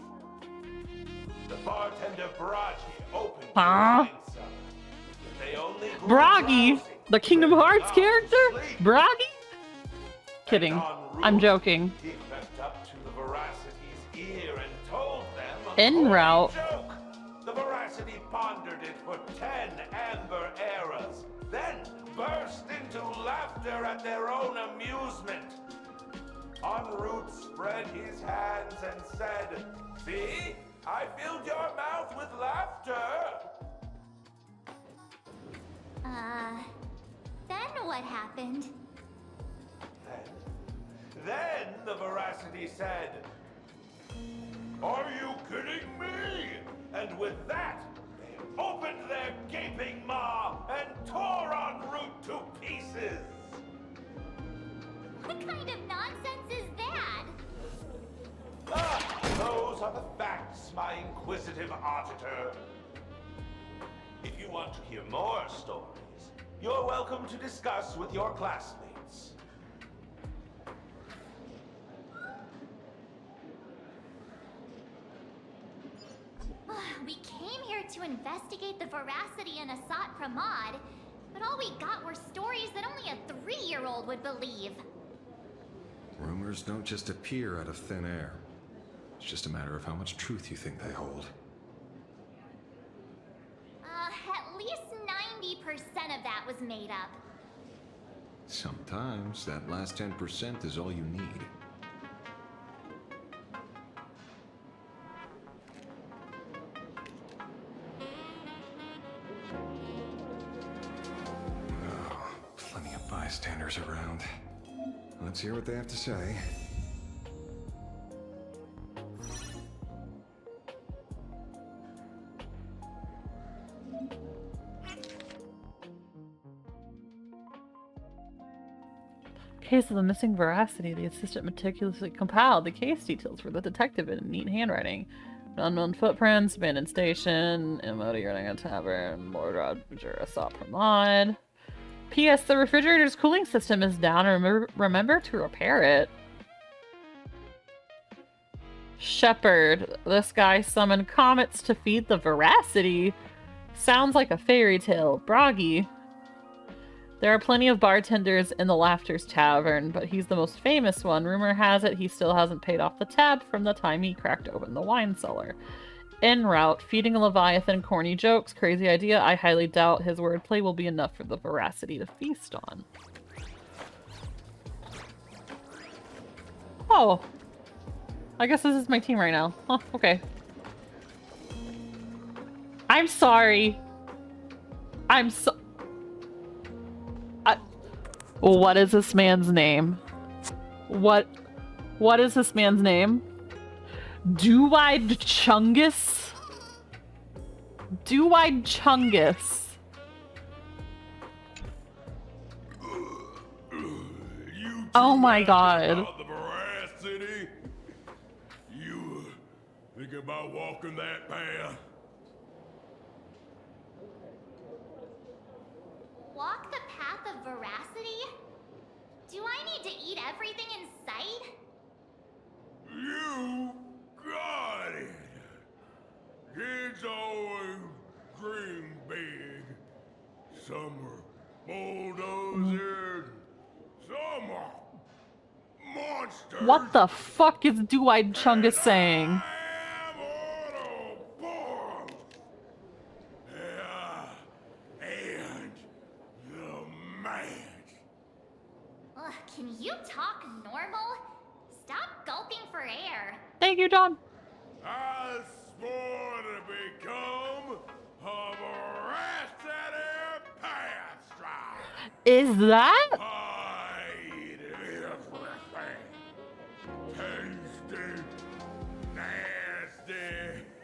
The bartender Bragi opened the wine cellar, but they only grew Bragi? drowsy The Kingdom when Hearts sound character? asleep. Bragi? Kidding. I'm joking. He crept up to the Veracity's ear and told them a En route. joke. The Veracity pondered it for 10 amber eras, then burst into laughter at their own amusement. En route spread his hands and said, "See, I filled your mouth with laughter." Then what happened? the Veracity said. Are you kidding me? And with that, they opened their gaping maw and tore en route to pieces. What kind of nonsense is that? Ah, those are the facts, my inquisitive auditor. If you want to hear more stories, you're welcome to discuss with your classmates. We came here to investigate the Veracity and Asat Pramod, but all we got were stories that only a 3-year-old would believe. Rumors don't just appear out of thin air. It's just a matter of how much truth you think they hold. At least 90% of that was made up. Sometimes that last 10% is all you need. Oh, plenty of bystanders around. Let's hear what they have to say. Case of the missing Veracity. The assistant meticulously compiled the case details for the detective in neat handwriting. Unknown footprints, abandoned station, MOD running a tavern, Lord Roger Asat Pramod. P.S. The refrigerator's cooling system is down. Remember to repair it. Shepherd. This guy summoned comets to feed the Veracity. Sounds like a fairy tale. Broggy. There are plenty of bartenders in the Laughters Tavern, but he's the most famous one. Rumor has it he still hasn't paid off the tab from the time he cracked open the wine cellar. En route, feeding a Leviathan corny jokes. Crazy idea. I highly doubt his wordplay will be enough for the Veracity to feast on. Oh. I guess this is my team right now. Huh, okay. I'm sorry. I'm so... What is this man's name? What is this man's name? Do-Wide Chungus? Do-Wide Chungus. Oh my god. The Veracity? You think about walking that path? Walk the path of Veracity? Do I need to eat everything in sight? You got it! Kids always dream big. Some are bulldozers, some are monsters. What the fuck is Do-Wide Chungus saying? Can you talk normal? Stop gulping for air. Thank you, John. I swore to become a Veracity Pathstrider. Is that? I eat everything. Tasty, nasty,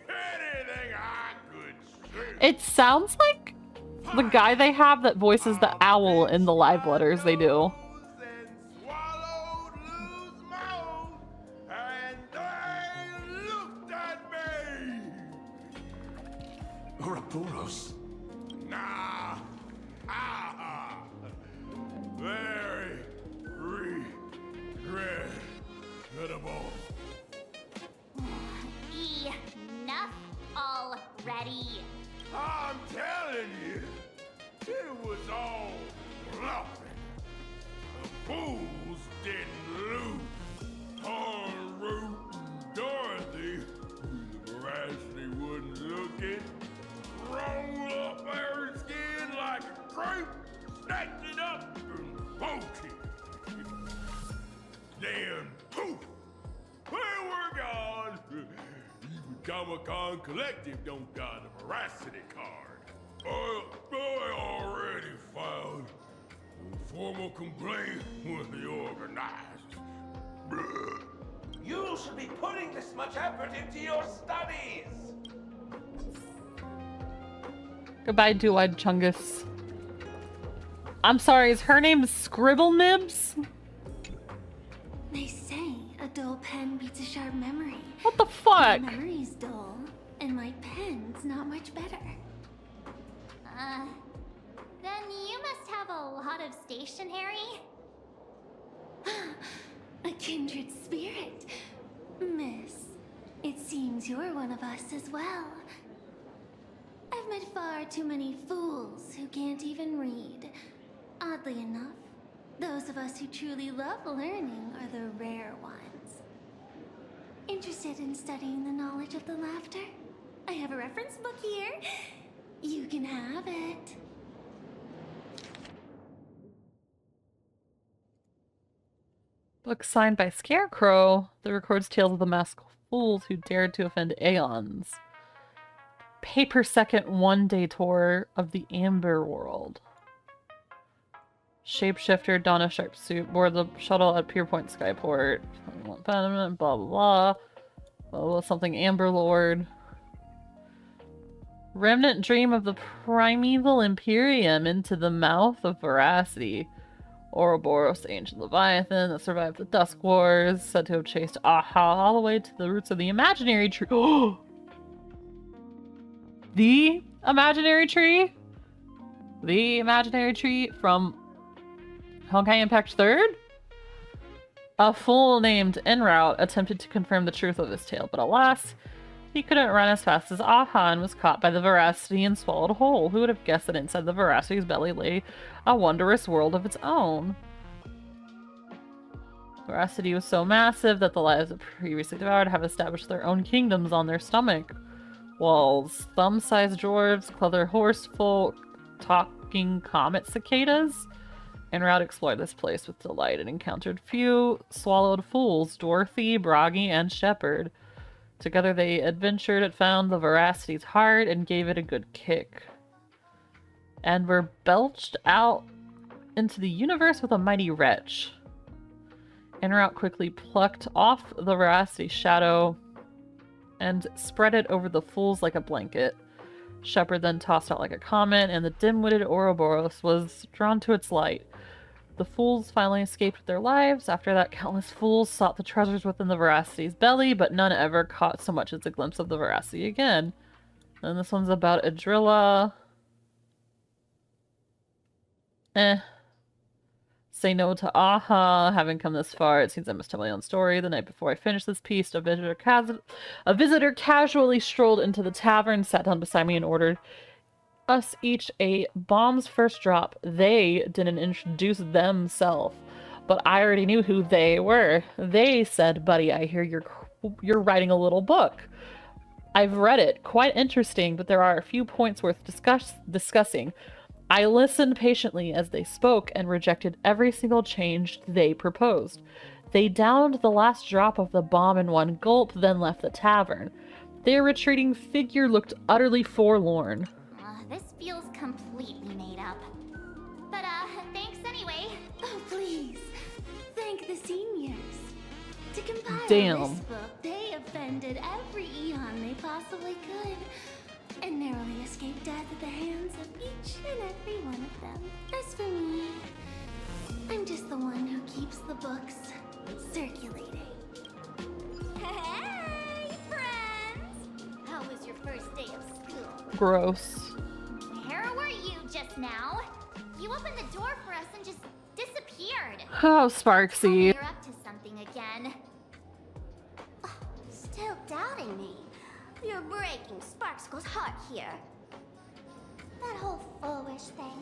anything I could see. It sounds like the guy they have that voices the owl in the live letters they do. Ouroboros? Nah. Very regrettable. Enough already. I'm telling you, it was all bluffing. The fools didn't lose. Root and Dorothy, who the Veracity wasn't looking, roll up her skin like a grape, snatched it up and poke it. Then poof, we were gone. Even Comic-Con Collective don't got a Veracity card. I already filed a formal complaint with the organizers. should be putting this much effort into your studies? Goodbye, Do-Eyed Chungus. I'm sorry, is her name Scribble Nibs? They say a dull pen beats a sharp memory. What the fuck? My memory's dull, and my pen's not much better. Then you must have a lot of stationery? A kindred spirit. Miss, it seems you're one of us as well. I've met far too many fools who can't even read. Oddly enough, those of us who truly love learning are the rare ones. Interested in studying the knowledge of the laughter? I have a reference book here. You can have it. Book signed by Scarecrow that records tales of the masked fools who dared to offend Aeons. Paper-second one-day tour of the Amber World. Shapeshifter, Donna Sharp suit, board the shuttle at Pierpoint Skyport. Blah, blah, blah. Blah, blah, something Amber Lord. Remnant dream of the primeval Imperium into the mouth of Veracity. Ouroboros, the ancient Leviathan that survived the Dusk Wars, said to have chased Aha all the way to the roots of the imaginary tree. The imaginary tree? The imaginary tree from Honkai Impact 3rd? A fool named En route attempted to confirm the truth of this tale, but alas, he couldn't run as fast as Aha and was caught by the Veracity and swallowed whole. Who would have guessed that inside the Veracity's belly lay a wondrous world of its own? Veracity was so massive that the lives it previously devoured have established their own kingdoms on their stomach walls. Thumb-sized dwarves, clever horse folk, talking comet cicadas. En route explored this place with delight and encountered few swallowed fools, Dorothy, Broggy, and Shepard. Together they adventured and found the Veracity's heart and gave it a good kick. And were belched out into the universe with a mighty wretch. En route quickly plucked off the Veracity's shadow and spread it over the fools like a blanket. Shepard then tossed out like a comet, and the dim-witted Ouroboros was drawn to its light. The fools finally escaped with their lives. After that, countless fools sought the treasures within the Veracity's belly, but none ever caught so much as a glimpse of the Veracity again. And this one's about Adrilla. Say no to Aha. Having come this far, it seems I must tell my own story. The night before I finished this piece, a visitor casually strolled into the tavern, sat down beside me, and ordered us each a bomb's first drop. They didn't introduce themselves, but I already knew who they were. They said, "Buddy, I hear you're writing a little book. I've read it. Quite interesting, but there are a few points worth discussing." I listened patiently as they spoke and rejected every single change they proposed. They downed the last drop of the bomb in one gulp, then left the tavern. Their retreating figure looked utterly forlorn. This feels completely made up. But, thanks anyway. Oh, please. Thank the seniors. To compile this book, they offended every Eon they possibly could, and narrowly escaped death at the hands of each and every one of them. As for me, I'm just the one who keeps the books circulating. Hey, friends! How was your first day of school? Gross. Where were you just now? You opened the door for us and just disappeared. Oh, Sparksy. You're up to something again. Oh, still doubting me. You're breaking Sparkskull's heart here. That whole foolish thing.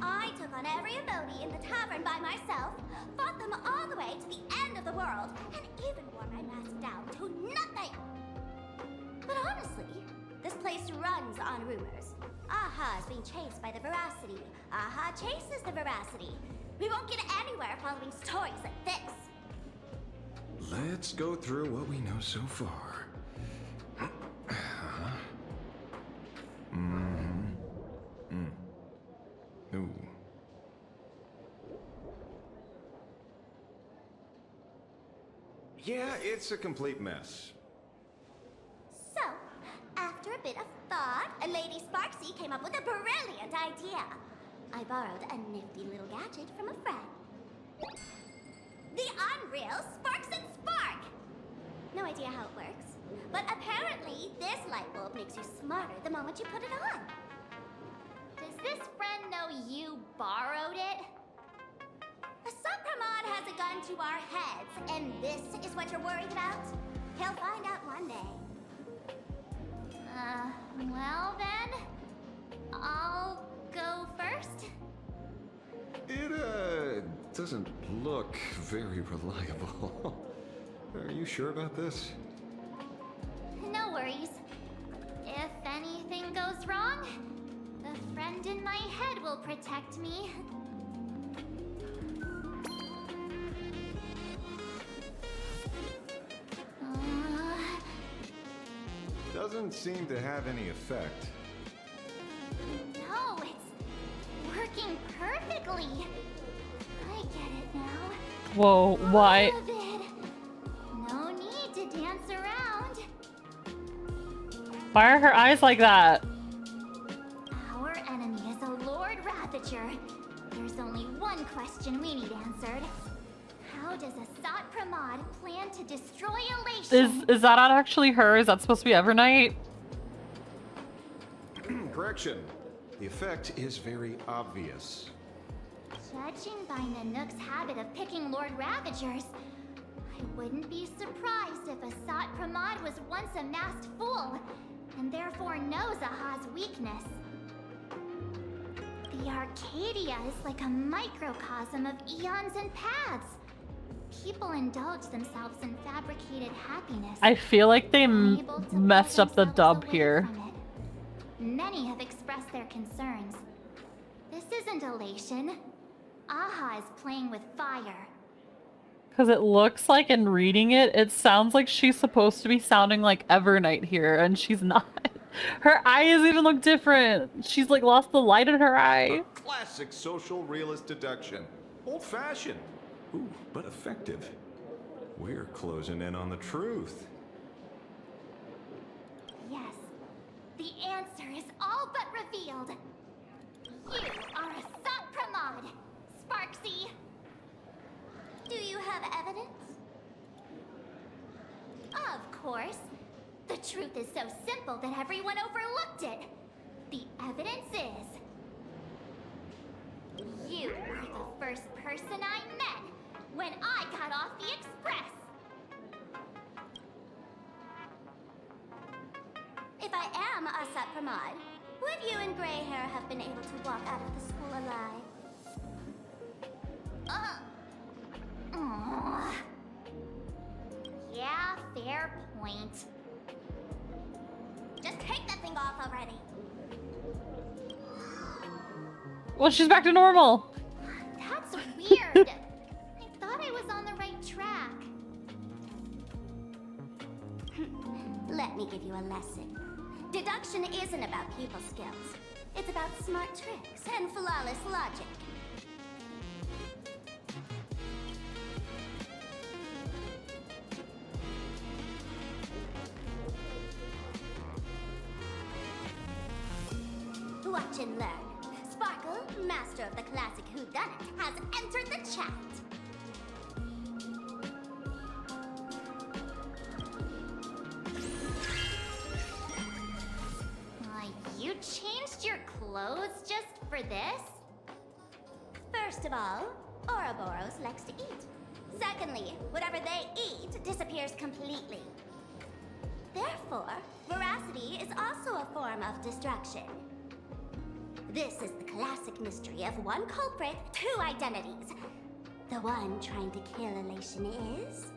I took on every emoji in the tavern by myself, fought them all the way to the end of the world, and even wore my mask down to nothing. But honestly, this place runs on rumors. Aha is being chased by the Veracity. Aha chases the Veracity. We won't get anywhere following stories like this. Let's go through what we know so far. Ooh. Yeah, it's a complete mess. So, after a bit of thought, Lady Sparksy came up with a brilliant idea. I borrowed a nifty little gadget from a friend. The unreal Sparks and Spark! No idea how it works, but apparently this light bulb makes you smarter the moment you put it on. Does this friend know you borrowed it? Supramod has a gun to our heads, and this is what you're worried about? He'll find out one day. Well then, I'll go first. It, doesn't look very reliable. Are you sure about this? No worries. If anything goes wrong, the friend in my head will protect me. Doesn't seem to have any effect. No, it's working perfectly. I get it now. Whoa, why? All of it. No need to dance around. Why are her eyes like that? Our enemy is a Lord Ravager. There's only one question we need answered. How does Asat Pramod plan to destroy Elation? Is that not actually her? Is that supposed to be Evernight? Correction. The effect is very obvious. Judging by Nanook's habit of picking Lord Ravagers, I wouldn't be surprised if Asat Pramod was once a masked fool, and therefore knows Aha's weakness. The Arcadia is like a microcosm of eons and paths. People indulge themselves in fabricated happiness. I feel like they unable to messed pull up the themselves dub away here. from it. Many have expressed their concerns. This isn't elation. Aha is playing with fire. Because it looks like in reading it, it sounds like she's supposed to be sounding like Evernight here, and she's not. Her eyes even look different. She's like lost the light in her eye. Classic social realist deduction. Old-fashioned. Ooh, but effective. We're closing in on the truth. Yes, the answer is all but revealed. You are Asat Pramod, Sparksy. Do you have evidence? Of course. The truth is so simple that everyone overlooked it. The evidence is... you were the first person I met when I got off the express. If I am Asat Pramod, would you and Grey Hair have been able to walk out of the school alive? Yeah, fair point. Just take that thing off already. Well, she's back to normal. That's weird. I thought I was on the right track. Let me give you a lesson. Deduction isn't about people skills. It's about smart tricks and flawless logic. Watch and learn. Sparkle, master of the classic whodunit, has entered the chat. You changed your clothes just for this? First of all, Ouroboros likes to eat. Secondly, whatever they eat disappears completely. Therefore, veracity is also a form of destruction. This is the classic mystery of one culprit, two identities. The one trying to kill Elation is...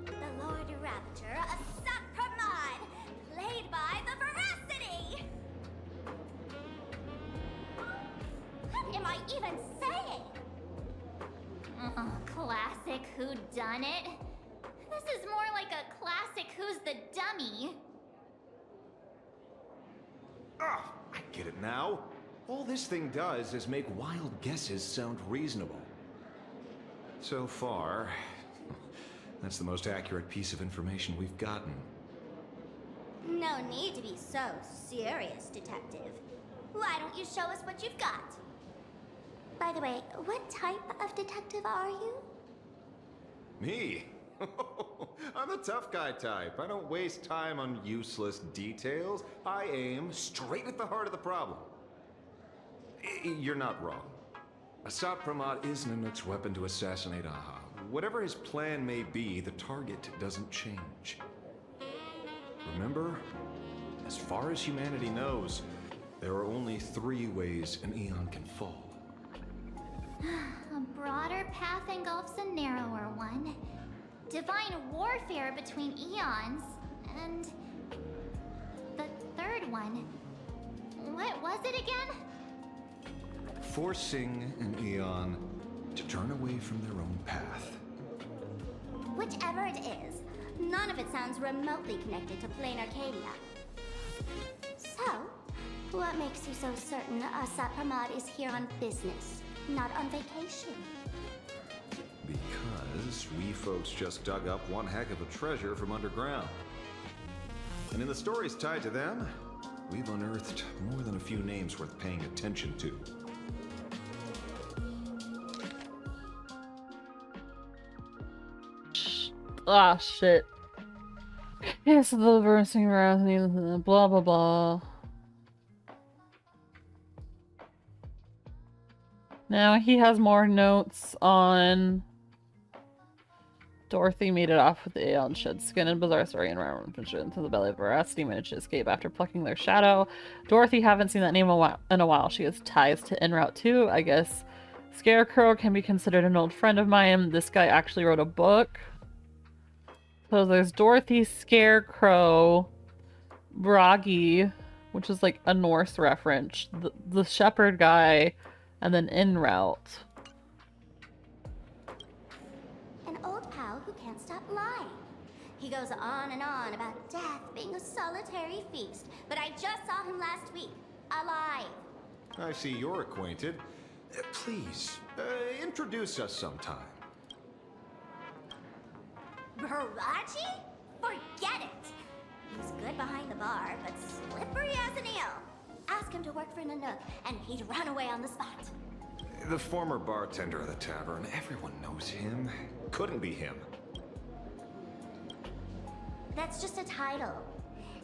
the Lord Ravager, Asat Pramod, played by the Veracity! What am I even saying? Classic whodunit? This is more like a classic Who's the Dummy. Ah, I get it now. All this thing does is make wild guesses sound reasonable. So far, That's the most accurate piece of information we've gotten. No need to be so serious, Detective. Why don't you show us what you've got? By the way, what type of detective are you? Me? I'm the tough guy type. I don't waste time on useless details. I aim straight at the heart of the problem. You're not wrong. Asad Pramod is Nanook's weapon to assassinate Aha. Whatever his plan may be, the target doesn't change. Remember, as far as humanity knows, there are only 3 ways an Eon can fall. A broader path engulfs a narrower one. Divine warfare between eons, and the third one. What was it again? Forcing an Eon to turn away from their own path. Whichever it is, none of it sounds remotely connected to Plain Arcadia. So, what makes you so certain Asad Pramod is here on business, not on vacation? Because we folks just dug up one heck of a treasure from underground. And in the stories tied to them, we've unearthed more than a few names worth paying attention to. Ah, shit. Yes, the bursting around, blah blah blah. Now he has more notes on Dorothy made it off with the Aeon shed skin and bizarre story and round into the belly of veracity, managed to escape after plucking their shadow. Dorothy, haven't seen that name in a while. She has ties to En Route too, I guess. Scarecrow can be considered an old friend of mine. This guy actually wrote a book. So there's Dorothy, Scarecrow, Bragi, which is like a Norse reference, the shepherd guy, and then En Route. An old pal who can't stop lying. He goes on and on about death being a solitary feast, but I just saw him last week, alive. I see you're acquainted. Please, introduce us sometime. Baraji? Forget it! He's good behind the bar, but slippery as an eel. Ask him to work for Nanook, and he'd run away on the spot. The former bartender of the tavern, everyone knows him. Couldn't be him. That's just a title.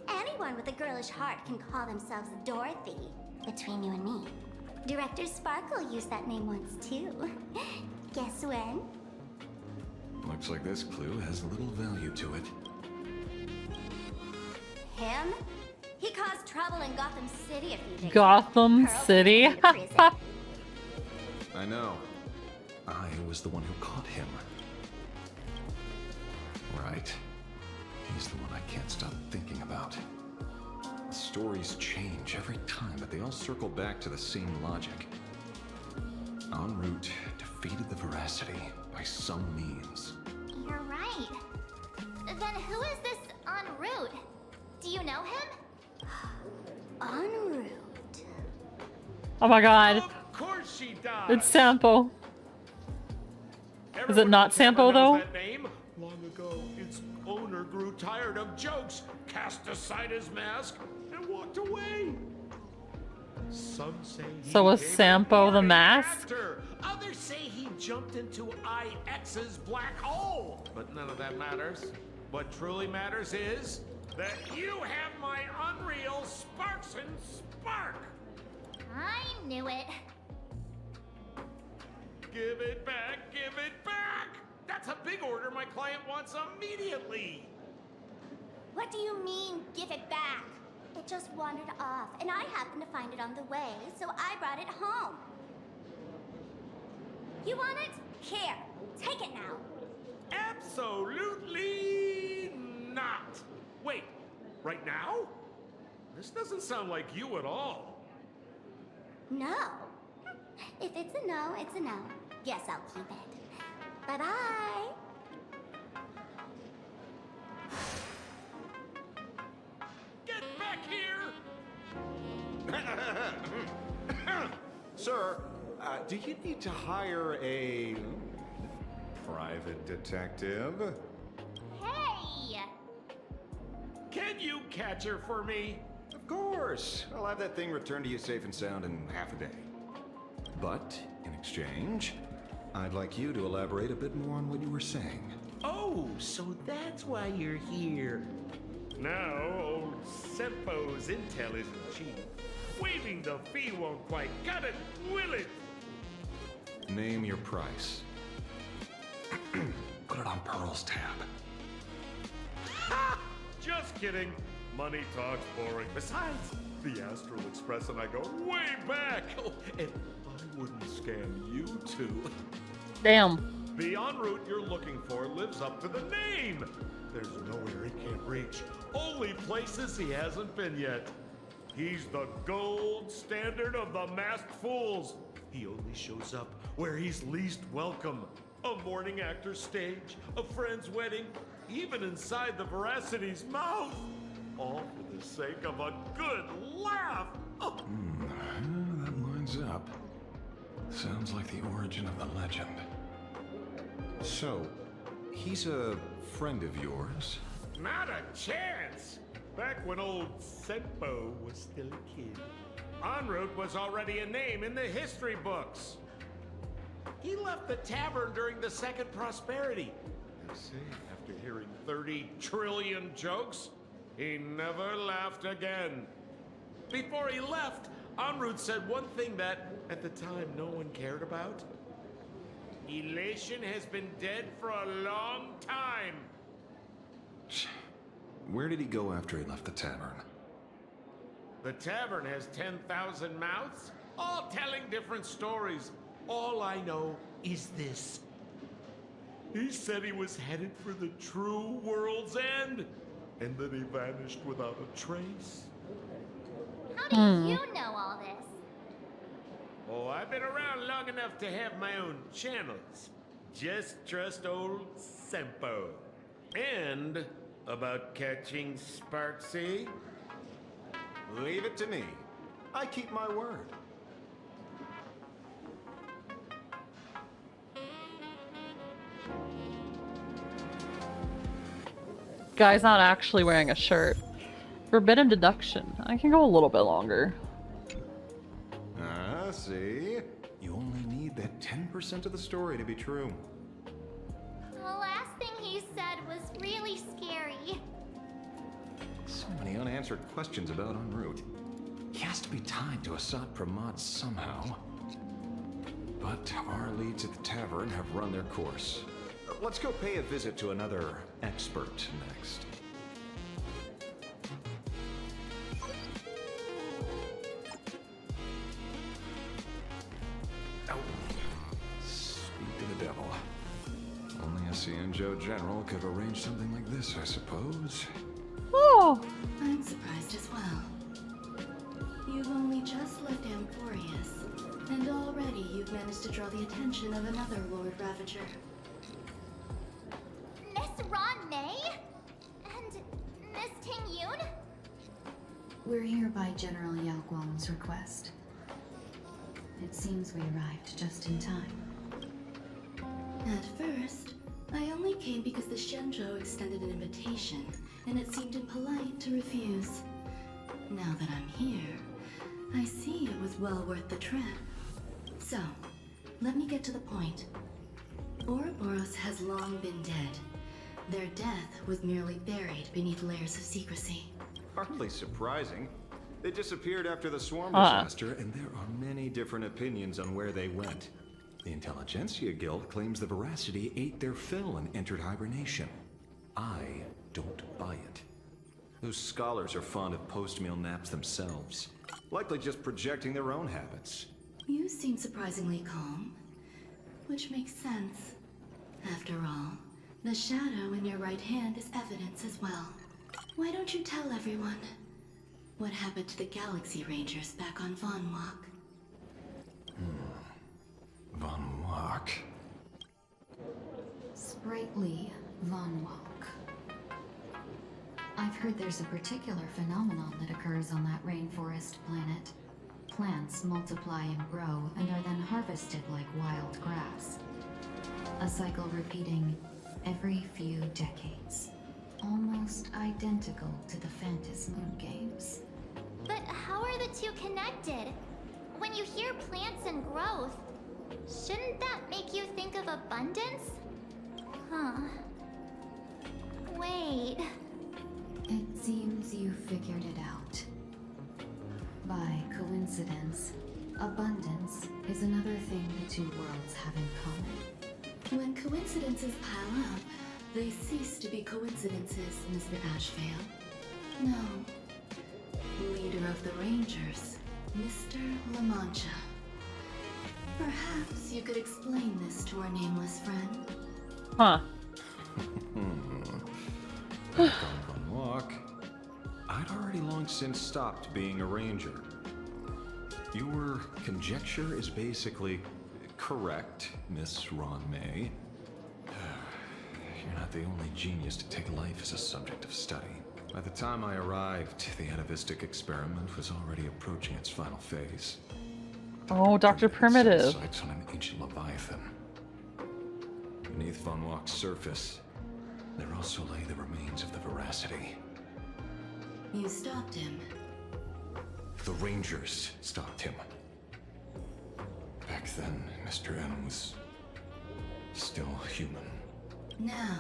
Anyone with a girlish heart can call themselves Dorothy. Between you and me, Director Sparkle used that name once too. Guess when? Looks like this clue has little value to it. Him? He caused trouble in Gotham City a few days ago. Gotham City? I know. I was the one who caught him. Right. He's the one I can't stop thinking about. The stories change every time, but they all circle back to the same logic. En route defeated the veracity by some means. You're right. Then who is this en route? Do you know him? En route. Oh my god. Of course she does. It's Sampo. Is it not Sampo though? That name. Long ago, its owner grew tired of jokes, cast aside his mask, and walked away. Some say he So was became a Sampo the boring mask? actor. Others say he jumped into IX's black hole. But none of that matters. What truly matters is that you have my unreal Sparks and Spark. I knew it. Give it back, give it back! That's a big order my client wants immediately. What do you mean, give it back? It just wandered off, and I happened to find it on the way, so I brought it home. You want it? Here, take it now. Absolutely not. Wait, right now? This doesn't sound like you at all. No. If it's a no, it's a no. Guess I'll keep it. Bye-bye. Get back here! Sir, do you need to hire a private detective? ready! Can you catch her for me? Of course. I'll have that thing returned to you safe and sound in half a day. But, in exchange, I'd like you to elaborate a bit more on what you were saying. Oh, so that's why you're here. Now, old Sempo's intel isn't cheap. Waiving the fee won't quite cut it, will it? Name your price. Put it on Pearl's tab. Ha! Just kidding. Money talks boring. Besides, the Astral Express and I go way back. Oh, and I wouldn't scam you two. Damn. The en route you're looking for lives up to the name. There's nowhere he can't reach. Only places he hasn't been yet. He's the gold standard of the masked fools. He only shows up where he's least welcome. A morning actor's stage, a friend's wedding, even inside the Veracity's mouth. All for the sake of a good laugh. Oh. That lines up. Sounds like the origin of the legend. So, he's a friend of yours? Not a chance! Back when old Sempo was still a kid, en route was already a name in the history books. He left the tavern during the Second Prosperity. They say after hearing 30 trillion jokes, he never laughed again. Before he left, en route said one thing that, at the time, no one cared about. Elation has been dead for a long time. Where did he go after he left the tavern? The tavern has 10,000 mouths, all telling different stories. All I know is this. He said he was headed for the true world's end, and then he vanished without a trace. How do you know all this? Oh, I've been around long enough to have my own channels. Just trust old Sempo. And about catching Sparksy? Leave it to me. I keep my word. Guy's not actually wearing a shirt. Forbidden deduction. I can go a little bit longer. Ah, see? You only need that 10% of the story to be true. The last thing he said was really scary. So many unanswered questions about en route. He has to be tied to Assad Pramod somehow. But our leads at the tavern have run their course. Let's go pay a visit to another expert next. Oh. Speak to the devil. Only a Cienjo general could arrange something like this, I suppose. Oh! I'm surprised as well. You've only just left Amphorius, and already you've managed to draw the attention of another Lord Ravager. Miss Ron May? And Miss Ting Yoon? We're here by General Yao Guang's request. It seems we arrived just in time. At first, I only came because the Shenzhou extended an invitation, and it seemed impolite to refuse. Now that I'm here, I see it was well worth the trip. So, let me get to the point. Ouroboros has long been dead. Their death was merely buried beneath layers of secrecy. Hardly surprising. They disappeared after the swarm disaster, and there are many different opinions on where they went. The Intelligentsia Guild claims the Veracity ate their fill and entered hibernation. I don't buy it. Those scholars are fond of post-meal naps themselves, likely just projecting their own habits. You seem surprisingly calm, which makes sense. After all, the shadow in your right hand is evidence as well. Why don't you tell everyone what happened to the Galaxy Rangers back on Von Walk? Von Walk? Sprightly Von Walk. I've heard there's a particular phenomenon that occurs on that rainforest planet. Plants multiply and grow and are then harvested like wild grass. A cycle repeating every few decades. identical to the Phantom Moon games. But how are the two connected? When you hear plants and growth, shouldn't that make you think of abundance? Huh. Wait. It seems you figured it out. By coincidence, abundance is another thing the two worlds have in common. When coincidences pile up, they cease to be coincidences, Mr. Ashvale. No. Leader of the Rangers, Mr. La Mancha. Perhaps you could explain this to our nameless friend. Huh. Fun walk. I'd already long since stopped being a ranger. Your conjecture is basically correct, Miss Ron May. You're not the only genius to take life as a subject of study. By the time I arrived, the atavistic experiment was already approaching its final phase. Oh, Dr. Primitive. Sights on an ancient leviathan. Beneath Von Walk's surface, there also lay the remains of the Veracity. You stopped him. The Rangers stopped him. Back then, Mr. M was still human. Now,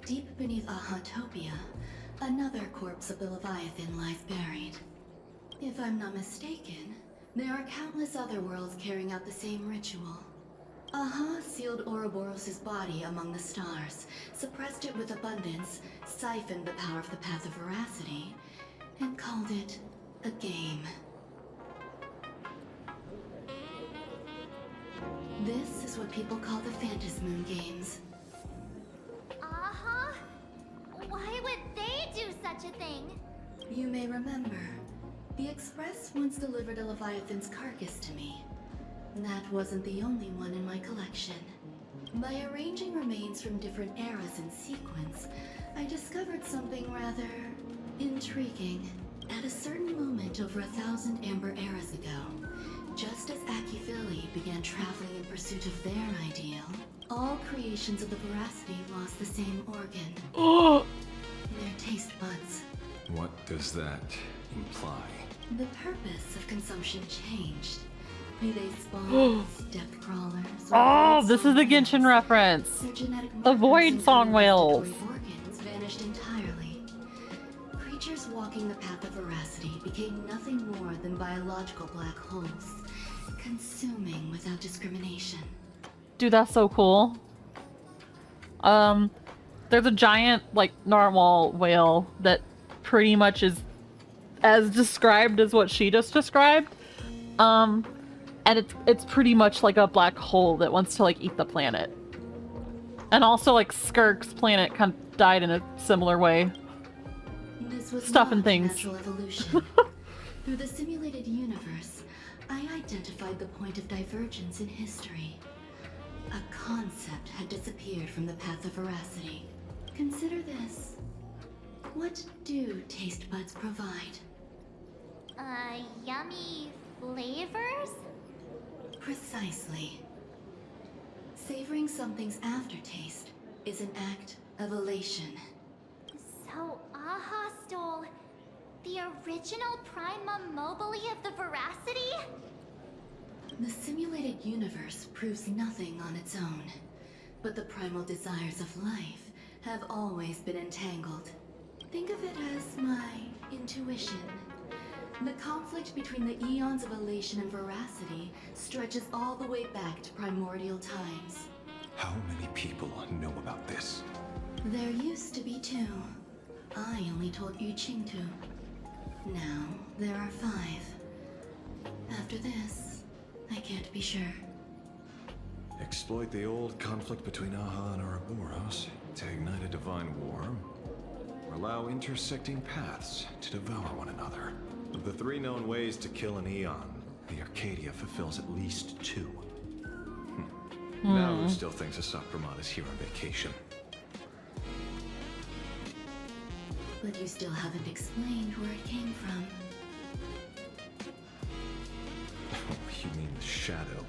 deep beneath Ahatopia, another corpse of the Leviathan lies buried. If I'm not mistaken, there are countless other worlds carrying out the same ritual. Aha sealed Ouroboros' body among the stars, suppressed it with abundance, siphoned the power of the Path of Veracity, and called it a game. This is what people call the Phantom Moon games. Uh-huh. Why would they do such a thing? You may remember, the Express once delivered a Leviathan's carcass to me. That wasn't the only one in my collection. By arranging remains from different eras in sequence, I discovered something rather intriguing. At a certain moment over 1,000 Amber eras ago, just as Akifili began traveling in pursuit of their ideal, all creations of the Veracity lost the same organ. Their taste buds. What does that imply? The purpose of consumption changed. Be they spawns, depth crawlers, or Oh, this is the Genshin reference. their genetic The markers Void and Song Whales. compensatory organs vanished entirely. Creatures walking the path of Veracity became nothing more than biological black holes, consuming without discrimination. Dude, that's so cool. There's a giant, like, narwhal whale that pretty much is as described as what she just described. And it's pretty much like a black hole that wants to, like, eat the planet. And also, like, Skirk's planet kind of died in a similar way. This was Stuff and not things. natural evolution. Through the simulated universe, I identified the point of divergence in history. A concept had disappeared from the path of Veracity. Consider this. What do taste buds provide? Yummy flavors? Precisely. Savoring something's aftertaste is an act of elation. So Aha stole the original Primum Mobile of the Veracity? The simulated universe proves nothing on its own, but the primal desires of life have always been entangled. Think of it as my intuition. The conflict between the eons of elation and veracity stretches all the way back to primordial times. How many people know about this? There used to be 2. I only told Yu Qingtu. Now there are 5. After this, I can't be sure. Exploit the old conflict between Aha and Ouroboros to ignite a divine war, or allow intersecting paths to devour one another. Of the 3 known ways to kill an Eon, the Arcadia fulfills at least 2. Now who still thinks Asakramon is here on vacation? But you still haven't explained where it came from. You mean the shadow?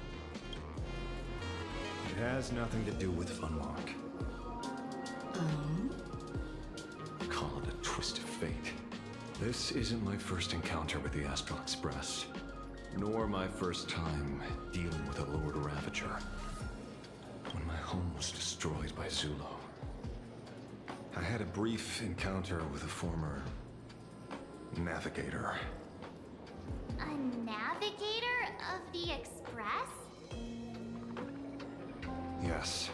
It has nothing to do with Funwalk. Oh? Call it a twist twist of fate. This isn't my first encounter with the Astral Express, nor my first time dealing with a Lord Ravager. When my home was destroyed by Zulo, I had a brief encounter with a former navigator. A navigator of the Express? Yes.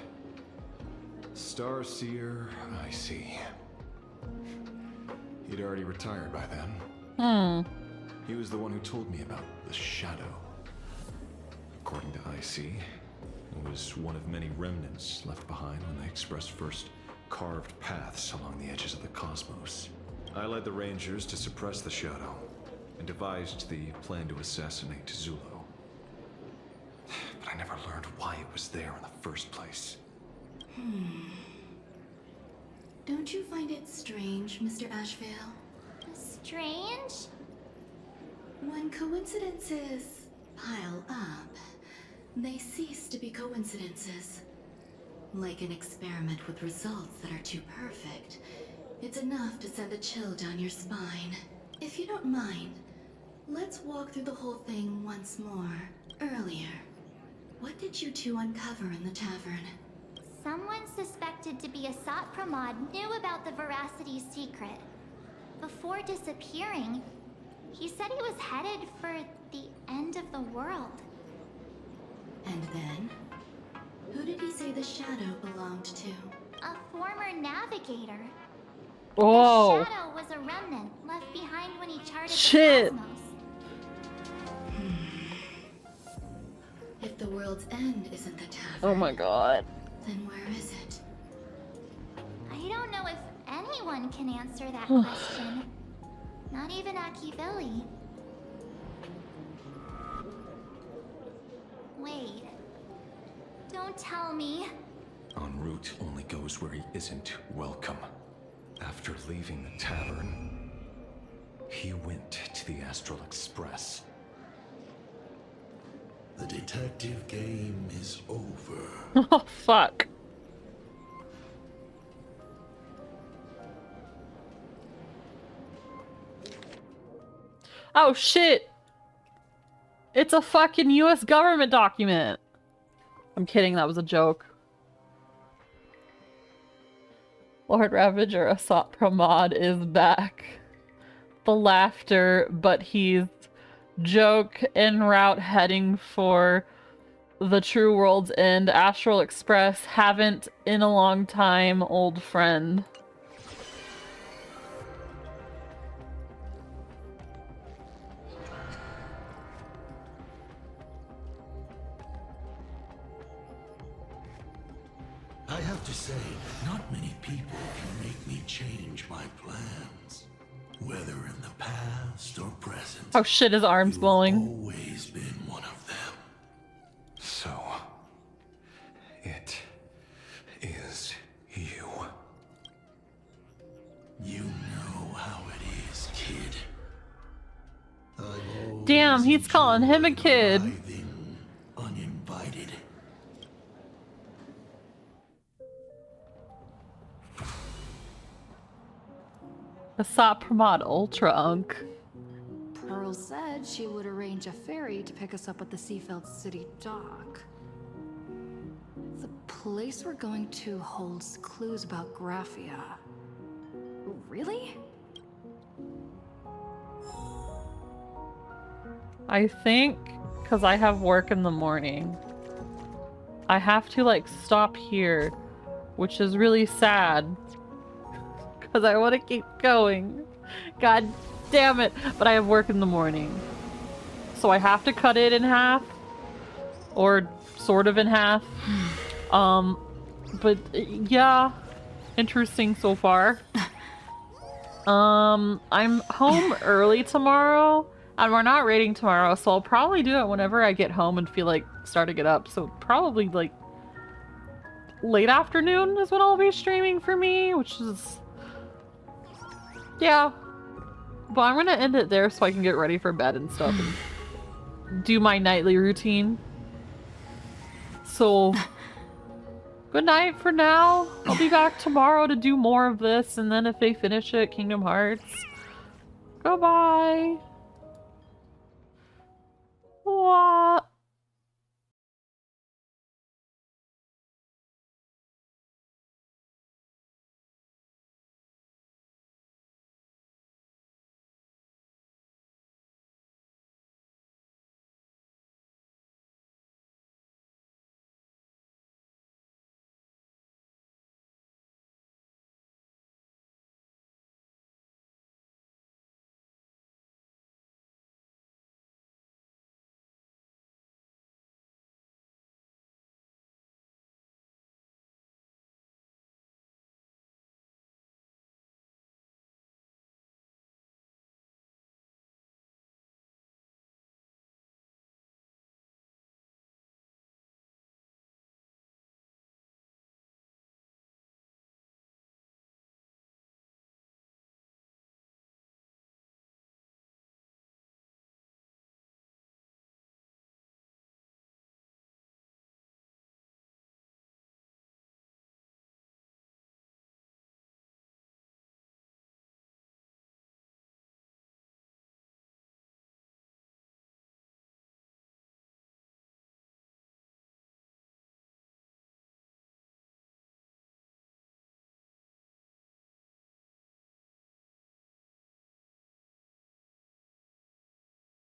Starseer, I see. He'd already retired by then. He was the one who told me about the Shadow. According to IC, it was one of many remnants left behind when the Express first carved paths along the edges of the cosmos. I led the Rangers to suppress the Shadow and devised the plan to assassinate Zulo. But I never learned why it was there in the first place. Don't you find it strange, Mr. Ashvale? Strange? When coincidences pile up, they cease to be coincidences. Like an experiment with results that are too perfect, it's enough to send a chill down your spine. If you don't mind, let's walk through the whole thing once more. Earlier, what did you two uncover in the tavern? Someone suspected to be a Sot Pramod knew about the Veracity's secret. Before disappearing, he said he was headed for the end of the world. And then? Who did he say the Shadow belonged to? A former navigator. Whoa. The Shadow was a remnant left behind when he charted Shit. the cosmos. If the world's end isn't the tavern, Oh my god. then where is it? I don't know if anyone can answer that question. Not even Akivilli. Wait. Don't tell me. En route only goes where he isn't welcome. After leaving the tavern, he went to the Astral Express. The detective game is over. Oh, fuck. Oh, shit. It's a fucking US government document. I'm kidding, that was a joke. Lord Ravager Asat Pramod is back. The laughter, but he's joke en route heading for the true world's end. Astral Express, haven't in a long time, old friend. I have to say, not many people can make me change my plans. Whether in the past or present. Oh shit, his arm's glowing. Always been one of them. So, it is you. You know how it is, kid. Damn, he's calling him a kid. Uninvited. Asat Pramod Ultra Unk. Pearl said she would arrange a ferry to pick us up at the Seafeld City dock. The place we're going to holds clues about Graphia. Really? I think, because I have work in the morning, I have to, like, stop here, which is really sad. Because I want to keep going. God damn it. But I have work in the morning. So I have to cut it in half. Or sort of in half. But yeah. Interesting so far. I'm home early tomorrow. And we're not raiding tomorrow. So I'll probably do it whenever I get home and feel like starting it up. So probably like late afternoon is when I'll be streaming for me. Which is... yeah, but I'm gonna end it there so I can get ready for bed and stuff and do my nightly routine. So, Good night for now. I'll be back tomorrow to do more of this, and then if they finish it, Kingdom Hearts. Goodbye. What?